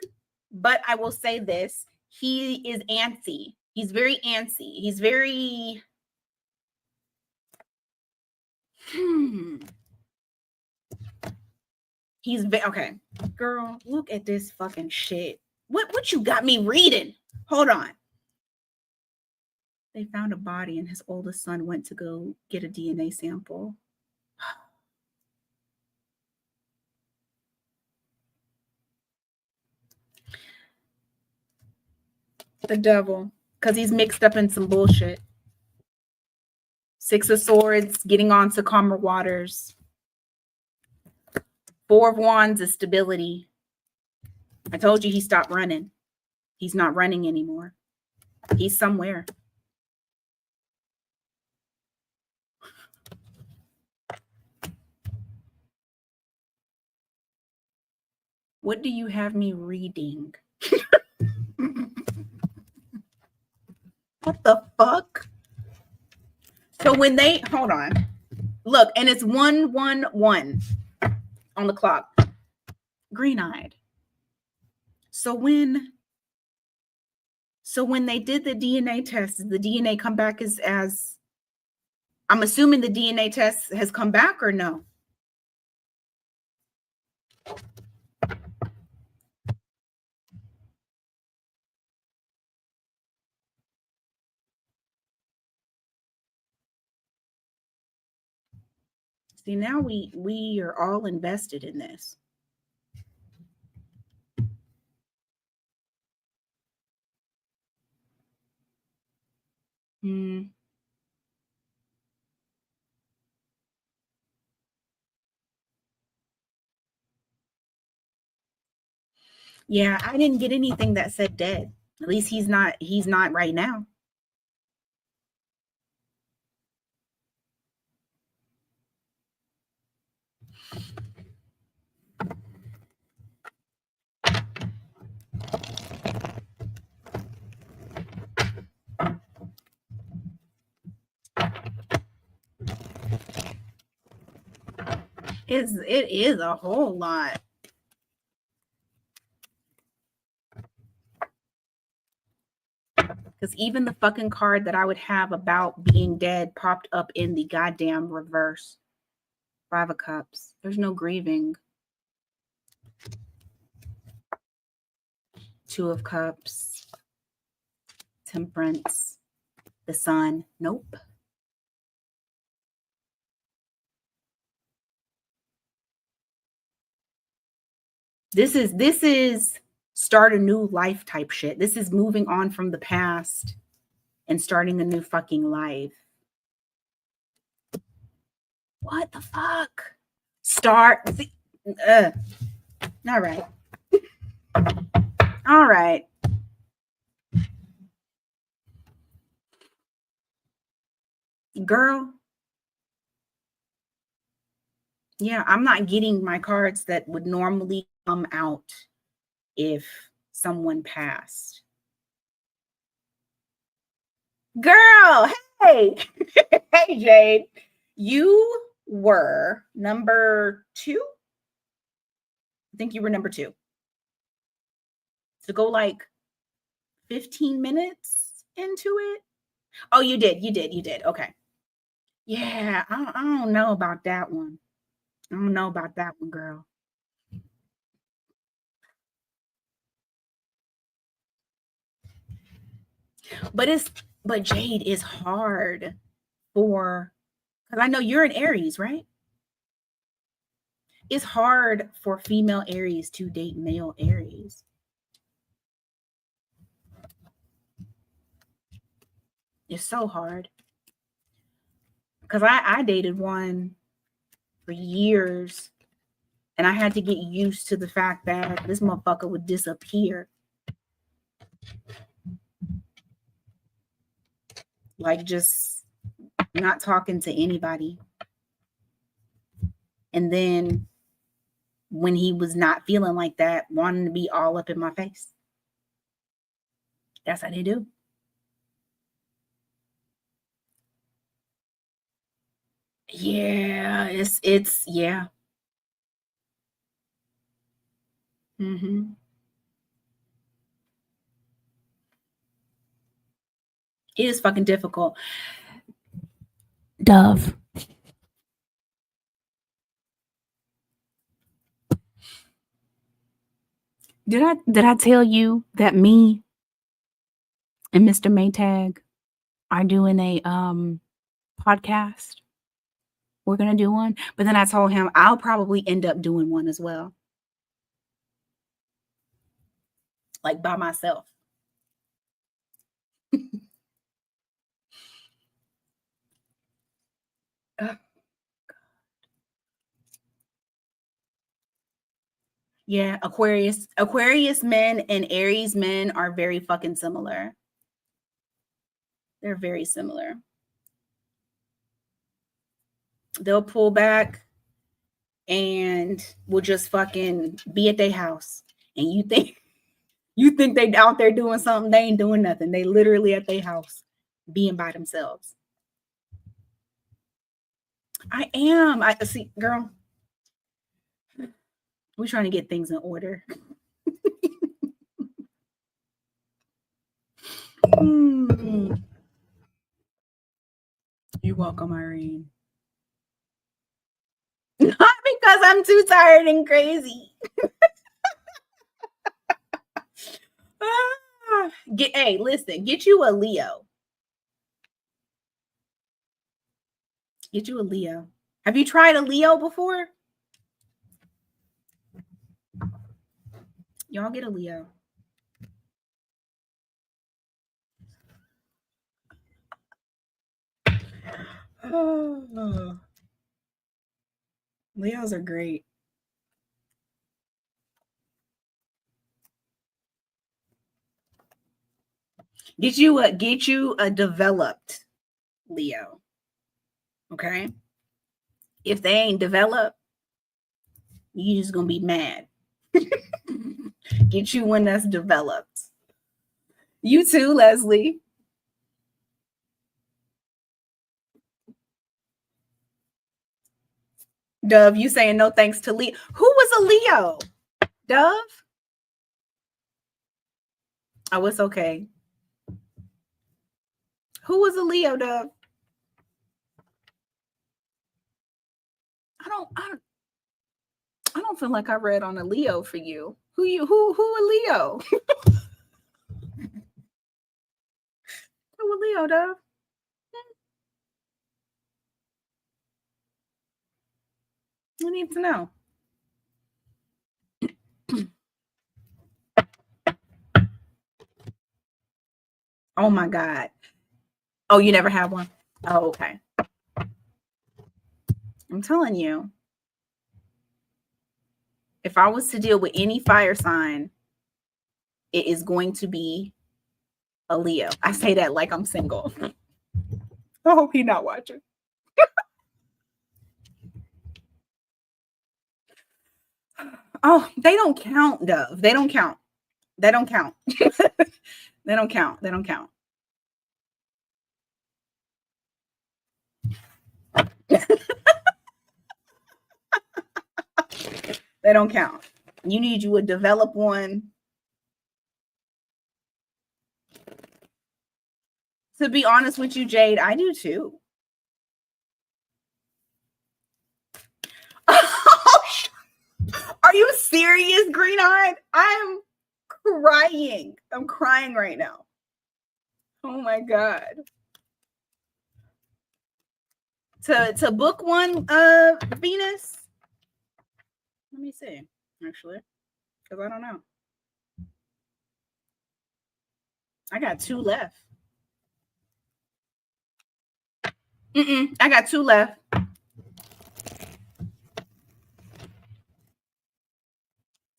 But I will say this: he is antsy. He's very antsy. He's very okay. Girl, look at this fucking shit. What you got me reading? Hold on. They found a body and his oldest son went to go get a DNA sample. The devil, because he's mixed up in some bullshit. Six of Swords, getting on to calmer waters. Four of Wands is stability. I told you he stopped running. He's not running anymore. He's somewhere. What do you have me reading? What the fuck? So when they, hold on. Look, and it's 111 on the clock. Green-eyed. So when they did the DNA test, did the DNA come back as I'm assuming the DNA test has come back or no? See, now we are all invested in this. Yeah, I didn't get anything that said dead. At least he's not right now. It is a whole lot. Because even the fucking card that I would have about being dead popped up in the goddamn reverse. Five of Cups. There's no grieving. Two of Cups. Temperance. The Sun. Nope. This is start a new life type shit. This is moving on from the past and starting a new fucking life. What the fuck? All right. All right. Girl. Yeah, I'm not getting my cards that would normally come out if someone passed. Girl, hey. Hey, Jade. You were number 2? I think you were number 2. To go like 15 minutes into it. Oh, you did. Okay. Yeah, I don't know about that one. I don't know about that one, girl. But Jade is hard for, because I know you're an Aries, right? It's hard for female Aries to date male Aries. It's so hard. Because I dated one for years and I had to get used to the fact that this motherfucker would disappear. Like just not talking to anybody. And then when he was not feeling like that, wanting to be all up in my face. That's how they do. Yeah, yeah. Mm-hmm. It is fucking difficult. Dove. Did I tell you that me and Mr. Maytag are doing a podcast? We're gonna do one. But then I told him I'll probably end up doing one as well. Like by myself. Yeah, Aquarius men and Aries men are very fucking similar. They're very similar. They'll pull back and will just fucking be at their house. And you think they out there doing something, they ain't doing nothing. They literally at their house being by themselves. I am. I see, girl. We're trying to get things in order. You're welcome, Irene. Not because I'm too tired and crazy. Hey, listen, get you a Leo. Get you a Leo. Have you tried a Leo before? Y'all get a Leo. Oh, Leos are great. Get you a developed Leo. Okay? If they ain't developed, you just gonna be mad. Get you one that's developed. You too, Leslie. Dove, you saying no thanks to Leo. Who was a Leo? Dove? Oh, it's okay. Who was a Leo, Dove? I don't feel like I read on a Leo for you. Who a Leo? Who a Leo, Dove? I need to know. Oh my God. Oh, you never have one? Oh, okay. I'm telling you. If I was to deal with any fire sign, it is going to be a Leo. I say that like I'm single. I hope he's not watching. Oh, they don't count, Dove. They don't count. They don't count. They don't count. They don't count. They don't count. You need you a develop one. To be honest with you, Jade, I do too. Are you serious, Green Eyed? I'm crying. I'm crying right now. Oh my God. To book one Venus? Let me see, actually. Because I don't know. I got 2 left. I got 2 left.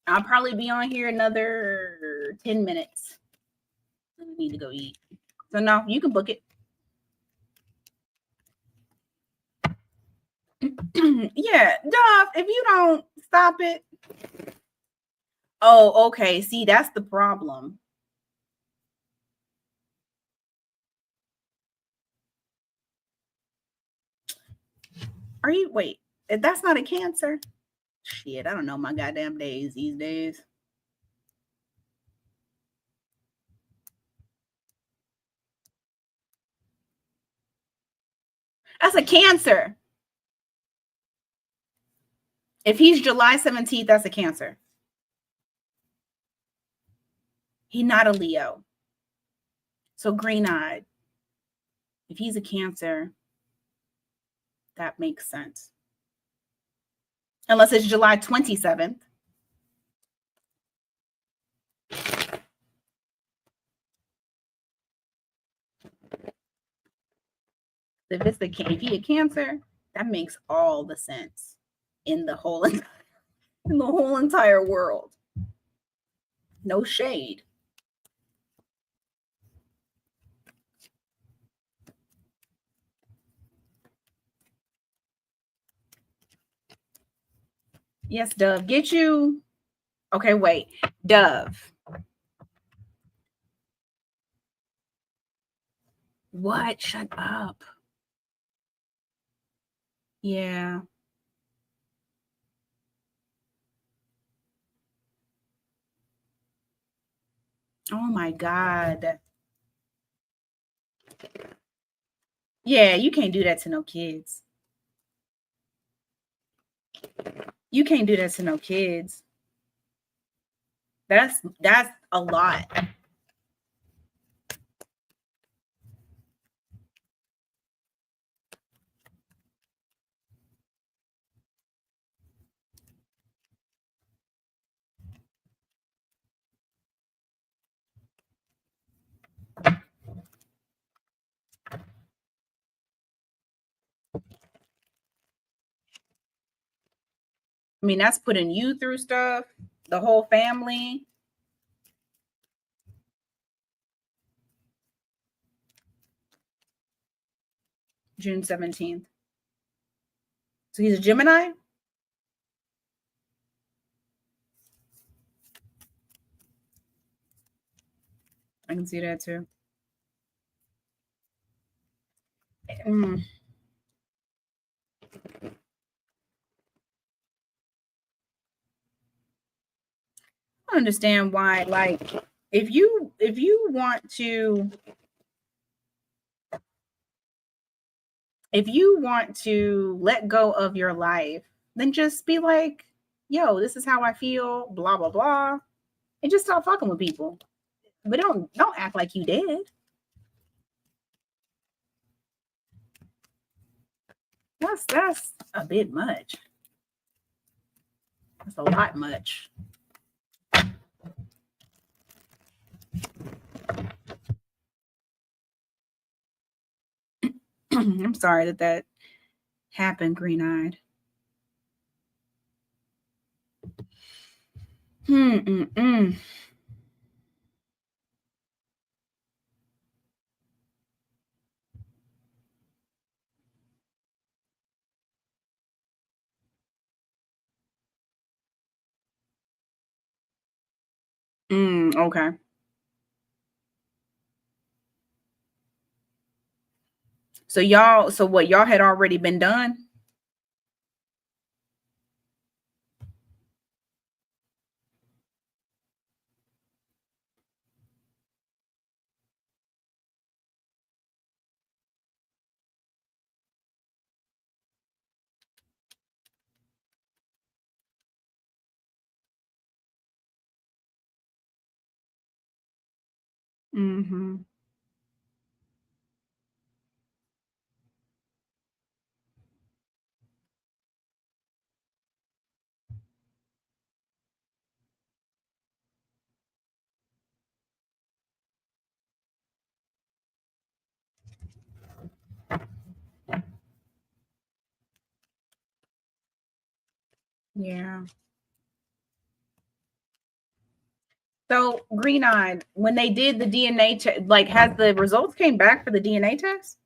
I'll probably be on here another 10 minutes. I need to go eat. So no, you can book it. Yeah, Dove, if you don't stop it. Oh, okay. See, that's the problem. Are you, wait, that's not a Cancer? Shit, I don't know my goddamn days these days. That's a Cancer. If he's July 17th, that's a Cancer. He's not a Leo. So green-eyed. If he's a Cancer, that makes sense. Unless it's July 27th. If he a Cancer, that makes all the sense in the whole entire world. No shade. Yes, Dove. Get you. Okay, wait. Dove. What? Shut up. Yeah. Oh my God. Yeah, you can't do that to no kids. You can't do that to no kids. That's a lot. I mean, that's putting you through stuff, the whole family. June 17th. So he's a Gemini? I can see that too. I understand why, like, if you want to let go of your life, then just be like, yo, this is how I feel, blah blah blah, and just stop fucking with people. But don't act like you did. That's a bit much. That's a lot much. I'm sorry that happened, green-eyed. Okay. So what, y'all had already been done? Mm-hmm. Yeah. So green-eyed, when they did the DNA test, like, has the results came back for the DNA test?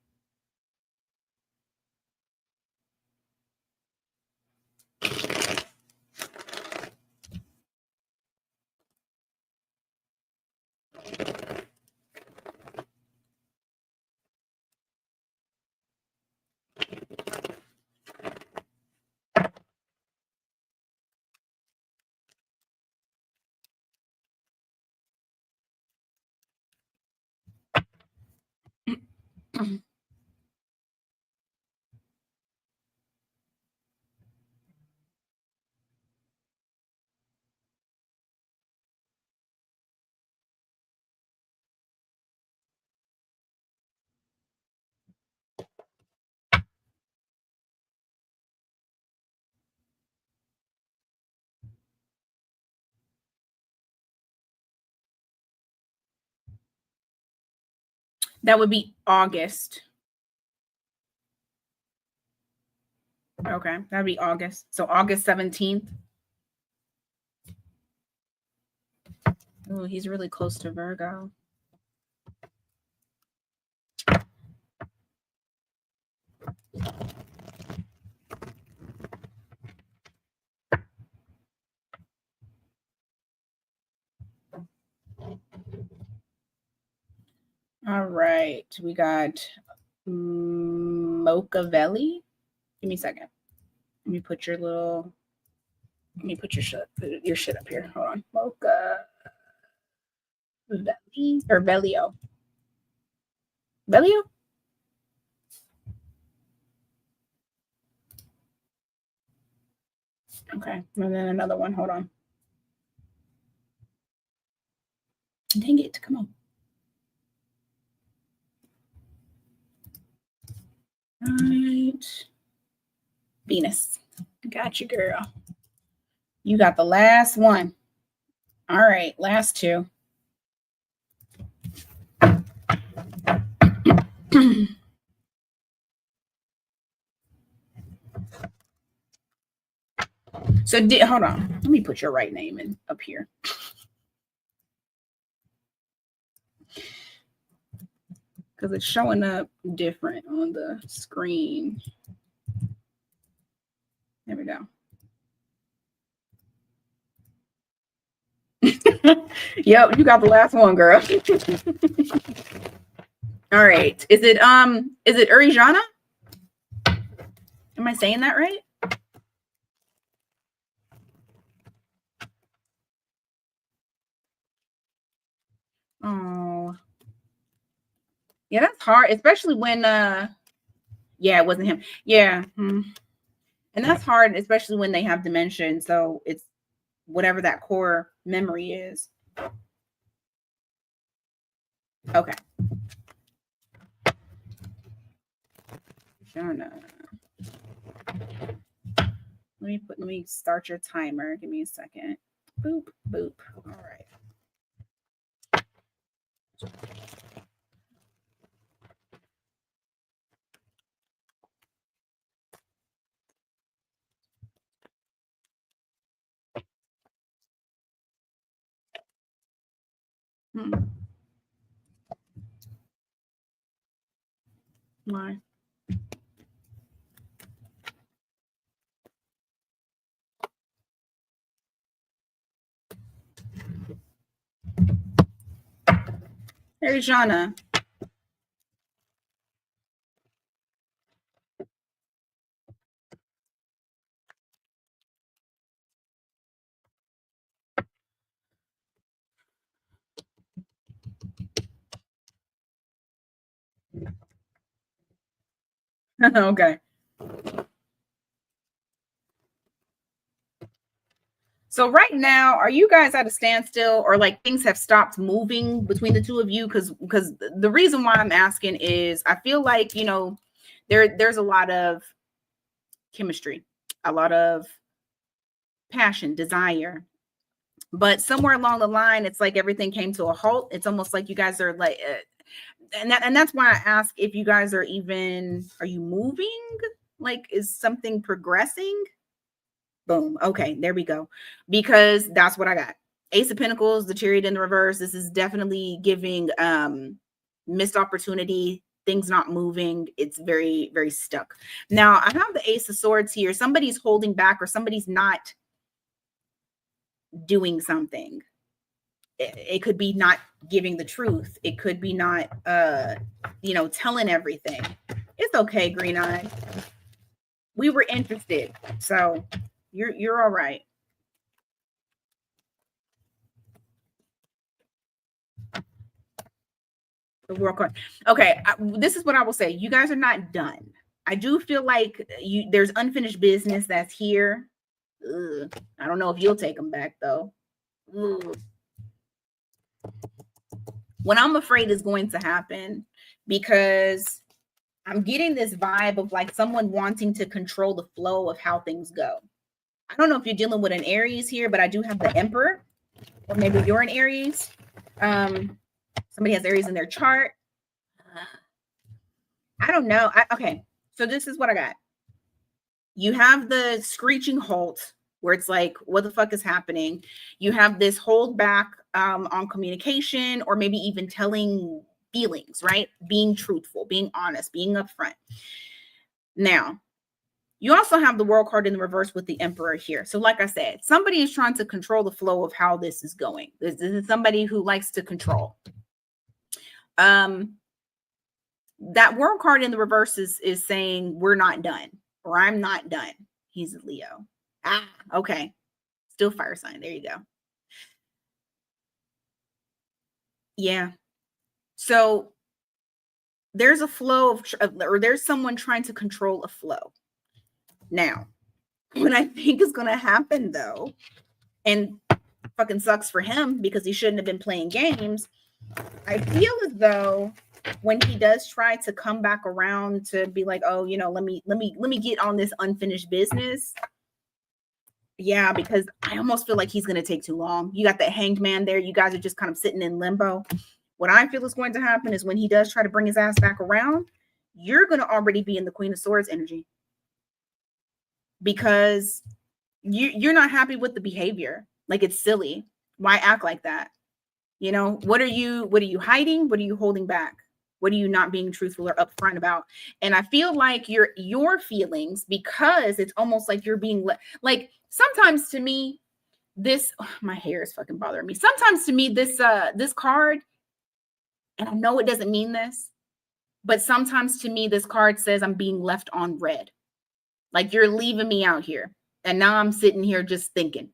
That would be August. Okay, that'd be August. So August 17th. Oh, he's really close to Virgo. All right, we got Mochavelli. Give me a second. Let me put your little. Let me put your shit up here. Hold on, Mochavelli or Velio. Velio. Okay, and then another one. Hold on. Dang it! Come on. All right. Venus. Got you, girl. You got the last one. All right, last two. So hold on. Let me put your right name in up here. Because it's showing up different on the screen. There we go. Yep, you got the last one, girl. All right. Is it Urijana? Am I saying that right? Oh. Yeah, that's hard, especially when yeah, it wasn't him. Yeah. And that's hard, especially when they have dementia. So it's whatever that core memory is. Okay. Shana. Let me start your timer. Give me a second. Boop, boop. All right. Why? There's Jana. Okay. So right now, are you guys at a standstill, or like things have stopped moving between the two of you? Because the reason why I'm asking is I feel like, you know, there's a lot of chemistry, a lot of passion, desire, but somewhere along the line, it's like everything came to a halt. It's almost like you guys are like, and that's why I ask if you guys are you moving? Like, is something progressing? Boom. Okay, there we go. Because that's what I got. Ace of Pentacles, the Chariot in the reverse. This is definitely giving missed opportunity, things not moving. It's very, very stuck. Now, I have the Ace of Swords here. Somebody's holding back, or somebody's not doing something. It could be not giving the truth. It could be not telling everything. It's okay, Green Eye. We were interested. So you're all right. The world card. Okay, this is what I will say. You guys are not done. I do feel like there's unfinished business that's here. Ugh. I don't know if you'll take them back though. Ugh. What I'm afraid is going to happen, because I'm getting this vibe of like someone wanting to control the flow of how things go. I don't know if you're dealing with an Aries here, but I do have the Emperor, or maybe you're an Aries. Somebody has Aries in their chart. I don't know. Okay, so this is what I got. You have the screeching halt, where it's like, what the fuck is happening? You have this hold back on communication, or maybe even telling feelings, right? Being truthful, being honest, being upfront. Now, you also have the World card in the reverse with the Emperor here. So like I said, somebody is trying to control the flow of how this is going. This is somebody who likes to control. That World card in the reverse is saying we're not done, or I'm not done. He's a Leo. Okay. Still fire sign. There you go. Yeah. So there's a flow or there's someone trying to control a flow. Now, what I think is going to happen though, and fucking sucks for him because he shouldn't have been playing games. I feel as though when he does try to come back around to be like, oh, you know, let me get on this unfinished business. Yeah, because I almost feel like he's going to take too long. You got that Hanged Man there. You guys are just kind of sitting in limbo. What I feel is going to happen is when he does try to bring his ass back around, you're going to already be in the Queen of Swords energy, because you're not happy with the behavior. Like, it's silly. Why act like that? You know, what are you hiding? What are you holding back? What are you not being truthful or upfront about? And I feel like your feelings, because it's almost like you're being like, sometimes to me, my hair is fucking bothering me. Sometimes to me, this card, and I know it doesn't mean this, but sometimes to me, this card says I'm being left on red. Like, you're leaving me out here. And now I'm sitting here just thinking,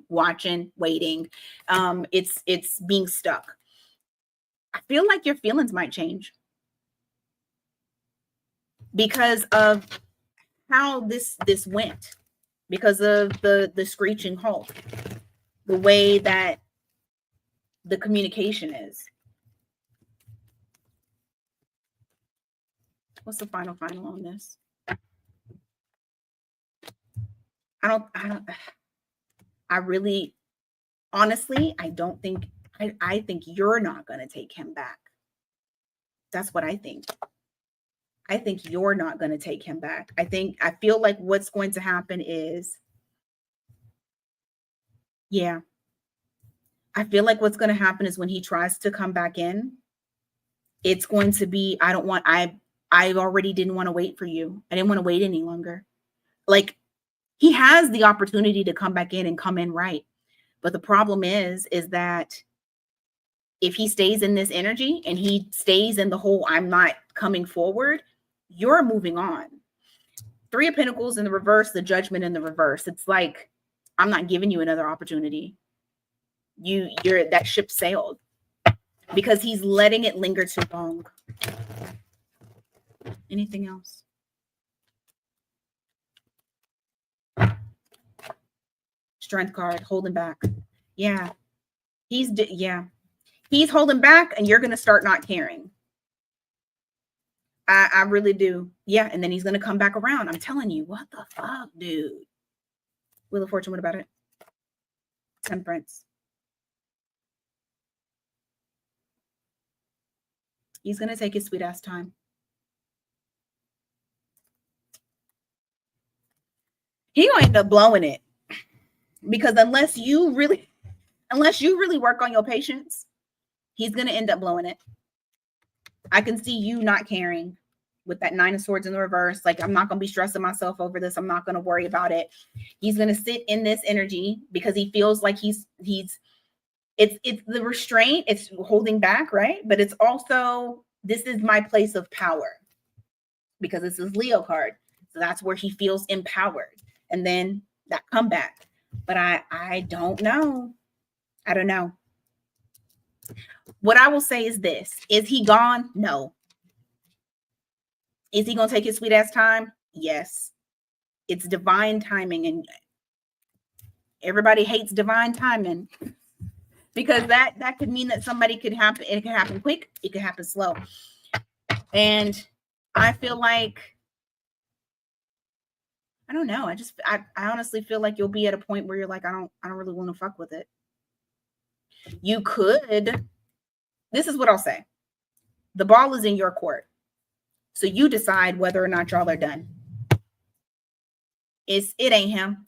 watching, waiting. It's being stuck. I feel like your feelings might change because of how this went, because of the screeching halt, the way that the communication is. What's the final on this? I really, honestly, I don't think, I think you're not going to take him back. That's what I think. I think you're not going to take him back. I feel like what's going to happen is, yeah, I feel like what's going to happen is when he tries to come back in, it's going to be, I already didn't want to wait for you. I didn't want to wait any longer. Like, he has the opportunity to come back in and come in right. But the problem is that if he stays in this energy and he stays in the whole, I'm not coming forward, you're moving on. 3 of Pentacles in the reverse, the Judgment in the reverse. It's like, I'm not giving you another opportunity. That ship sailed, because he's letting it linger too long. Anything else? Strength card, holding back. Yeah. He's holding back, and you're going to start not caring. I really do. Yeah. And then he's going to come back around. I'm telling you, what the fuck, dude? Wheel of Fortune, what about it? Temperance. He's going to take his sweet ass time. He going to end up blowing it, because unless you really work on your patience, he's going to end up blowing it. I can see you not caring with that 9 of Swords in the reverse. Like, I'm not going to be stressing myself over this. I'm not going to worry about it. He's going to sit in this energy because he feels like it's the restraint. It's holding back, right? But it's also, this is my place of power, because this is Leo card. So that's where he feels empowered. And then that comeback. But I don't know. I don't know. What I will say is this. Is he gone? No. Is he going to take his sweet ass time? Yes. It's divine timing, and everybody hates divine timing because that could mean that somebody could happen. It could happen quick. It could happen slow. And I feel like, I don't know. I honestly feel like you'll be at a point where you're like, I don't really want to fuck with it. You could. This is what I'll say. The ball is in your court. So you decide whether or not y'all are done. It ain't him.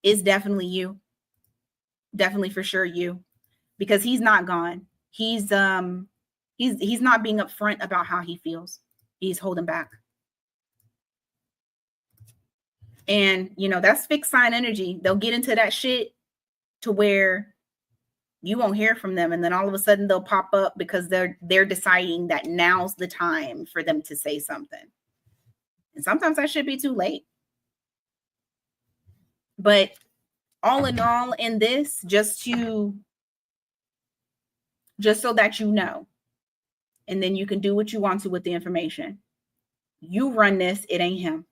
It's definitely you. Definitely for sure you. Because he's not gone. He's not being upfront about how he feels. He's holding back. And that's fixed sign energy. They'll get into that shit to where you won't hear from them, and then all of a sudden they'll pop up because they're deciding that now's the time for them to say something. And sometimes that should be too late. But all in all, in this, just so that you know, and then you can do what you want to with the information. You run this, it ain't him.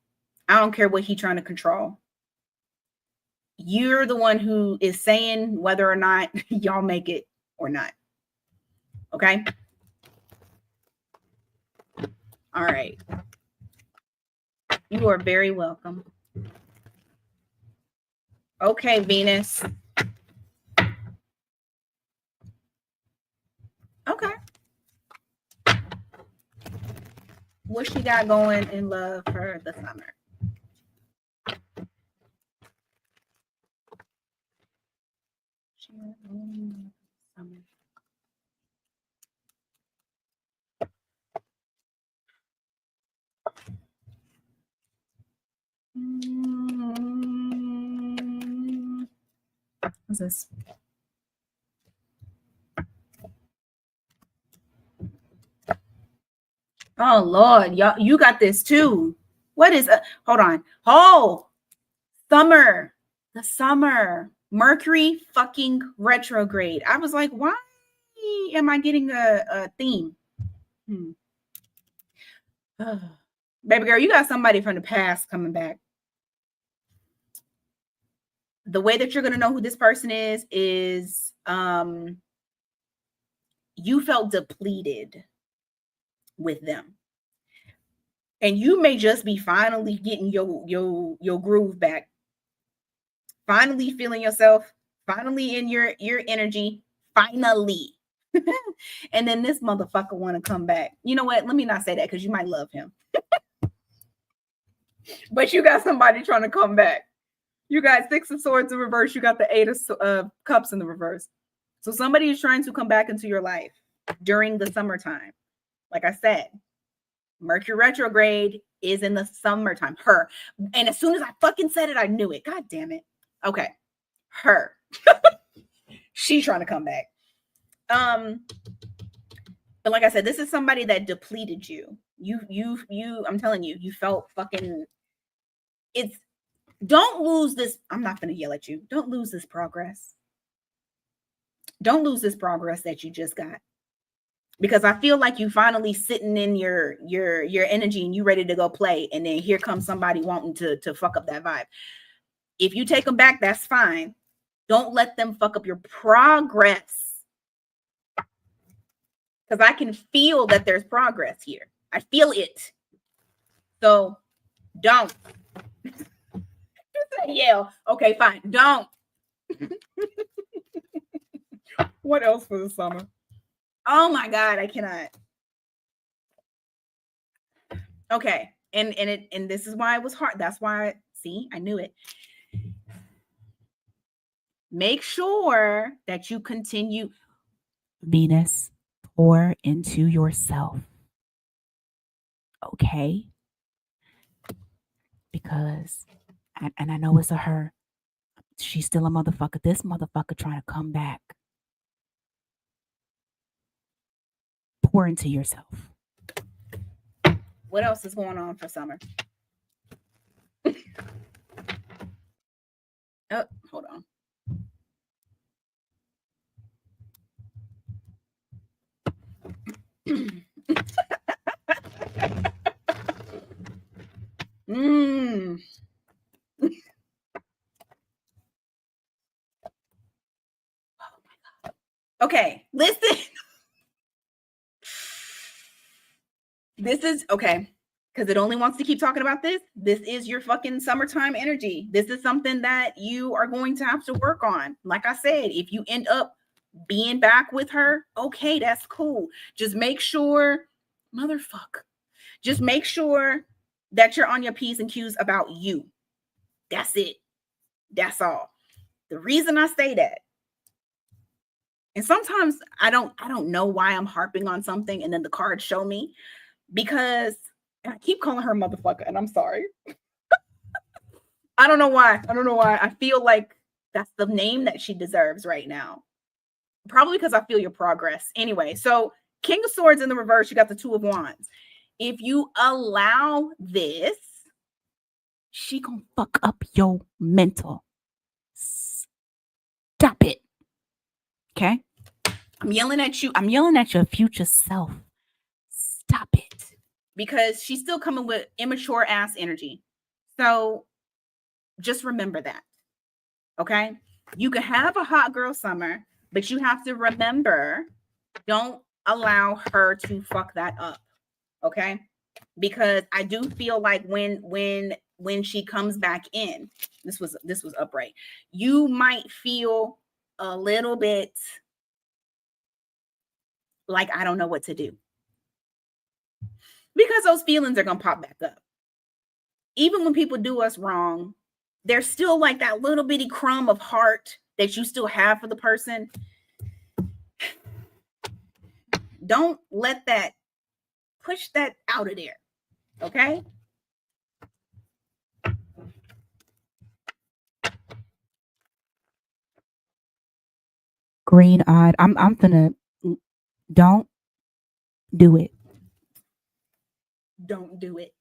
I don't care what he's trying to control. You're the one who is saying whether or not y'all make it or not. Okay? All right. You are very welcome. Okay, Venus. Okay. What she got going in love for the summer? Summer. What's this? Oh Lord, y'all, you got this too. What is? Hold on. Oh, summer. The summer. Mercury fucking retrograde. I was like, why am I getting a theme? Baby girl, you got somebody from the past coming back. The way that you're going to know who this person is you felt depleted with them. And you may just be finally getting your groove back. Finally feeling yourself, finally in your energy, finally. And then this motherfucker want to come back. You know what? Let me not say that because you might love him. But you got somebody trying to come back. You got 6 of Swords in reverse. You got the 8 of Cups in the reverse. So somebody is trying to come back into your life during the summertime. Like I said, Mercury retrograde is in the summertime. Her. And as soon as I fucking said it, I knew it. God damn it. Okay. Her. She's trying to come back. But like I said, this is somebody that depleted you. I'm telling you, you felt fucking, don't lose this. I'm not going to yell at you. Don't lose this progress. Don't lose this progress that you just got. Because I feel like you finally sitting in your energy and you ready to go play. And then here comes somebody wanting to fuck up that vibe. If you take them back, that's fine. Don't let them fuck up your progress. Because I can feel that there's progress here. I feel it. So don't. Yeah. Okay, fine. Don't. What else for the summer? Oh my God, I cannot. Okay. And this is why it was hard. That's why, see, I knew it. Make sure that you continue. Venus, pour into yourself. Okay? Because, and I know it's a her, she's still a motherfucker. This motherfucker trying to come back. Pour into yourself. What else is going on for summer? Oh, hold on. Mm. Okay, listen. This is okay, because it only wants to keep talking about this. This is your fucking summertime energy. This is something that you are going to have to work on. Like I said, if you end up being back with her, okay, that's cool. Just make sure, motherfucker, just make sure that you're on your P's and Q's about you. That's it. That's all. The reason I say that, and sometimes I don't know why I'm harping on something, and then the cards show me, because I keep calling her motherfucker, and I'm sorry. I don't know why. I don't know why. I feel like that's the name that she deserves right now. Probably because I feel your progress. Anyway, so King of Swords in the reverse, you got the Two of Wands. If you allow this, she gonna fuck up your mental. Stop it. Okay? I'm yelling at you. I'm yelling at your future self. Stop it. Because she's still coming with immature ass energy. So just remember that. Okay? You can have a hot girl summer, but you have to remember, don't allow her to fuck that up. Okay? Because I do feel like when she comes back in, this was upright, you might feel a little bit like I don't know what to do. Because those feelings are going to pop back up. Even when people do us wrong, there's still like that little bitty crumb of heart that you still have for the person. Don't let that, push that out of there. Okay? Green-eyed. I'm gonna, don't do it. Don't do it.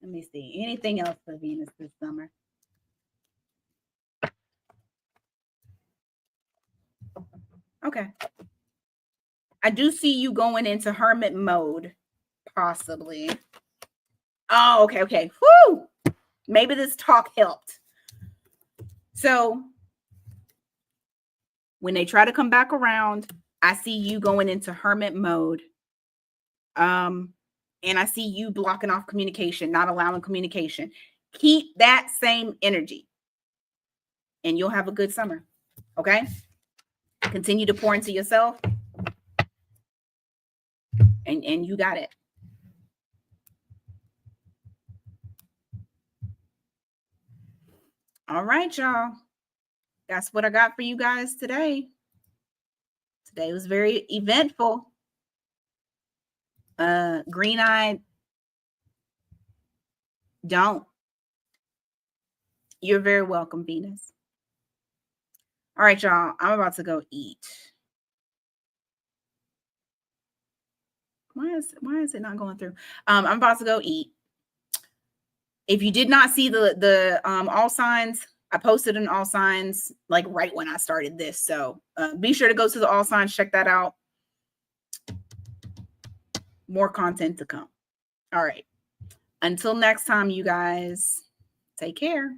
Let me see. Anything else for Venus this summer? Okay. I do see you going into hermit mode, possibly. Oh, okay, okay. Whoo! Maybe this talk helped. So when they try to come back around, I see you going into hermit mode. And I see you blocking off communication, not allowing communication. Keep that same energy and you'll have a good summer. Okay? Continue to pour into yourself. And you got it. All right, y'all. That's what I got for you guys today. Today was very eventful. Green-eyed, don't. You're very welcome, Venus. All right, y'all. I'm about to go eat. Why is it not going through? I'm about to go eat. If you did not see the all signs, I posted an all signs like right when I started this. So be sure to go to the all signs, check that out. More content to come. All right. Until next time, you guys, take care.